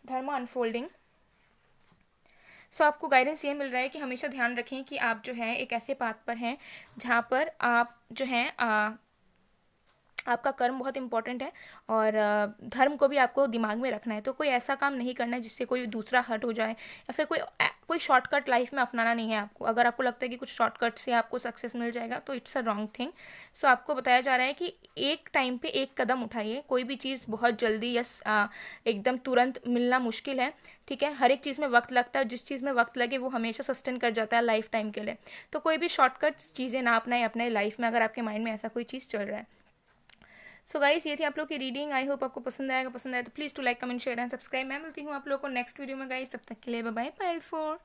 धर्मा अनफोल्डिंग। सो आपको गाइडेंस ये मिल रहा है कि हमेशा ध्यान रखें कि आप जो है एक ऐसे पाथ पर हैं जहाँ पर आप जो हैं आपका कर्म बहुत इंपॉर्टेंट है, और धर्म को भी आपको दिमाग में रखना है। तो कोई ऐसा काम नहीं करना है जिससे कोई दूसरा हर्ट हो जाए, या फिर कोई शॉर्टकट लाइफ में अपनाना नहीं है आपको। अगर आपको लगता है कि कुछ शॉर्टकट से आपको सक्सेस मिल जाएगा तो इट्स अ रॉन्ग थिंग। सो आपको बताया जा रहा है कि एक टाइम पे एक कदम उठाइए। कोई भी चीज़ बहुत जल्दी या एकदम तुरंत मिलना मुश्किल है, ठीक है। हर एक चीज़ में वक्त लगता है, जिस चीज़ में वक्त लगे वो हमेशा सस्टेन कर जाता है लाइफ टाइम के लिए। तो कोई भी शॉर्टकट चीज़ें ना अपनाएं अपने लाइफ में, अगर आपके माइंड में ऐसा कोई चीज़ चल रहा है। सो गाइस, ये थी आप लोग की रीडिंग। आई होप आपको पसंद आएगा। पसंद आए तो please do like, comment, share and subscribe. मैं मिलती हूँ आप लोगों को नेक्स्ट वीडियो में गाइस, तब तक के लिए बाय बाय, पायल 4।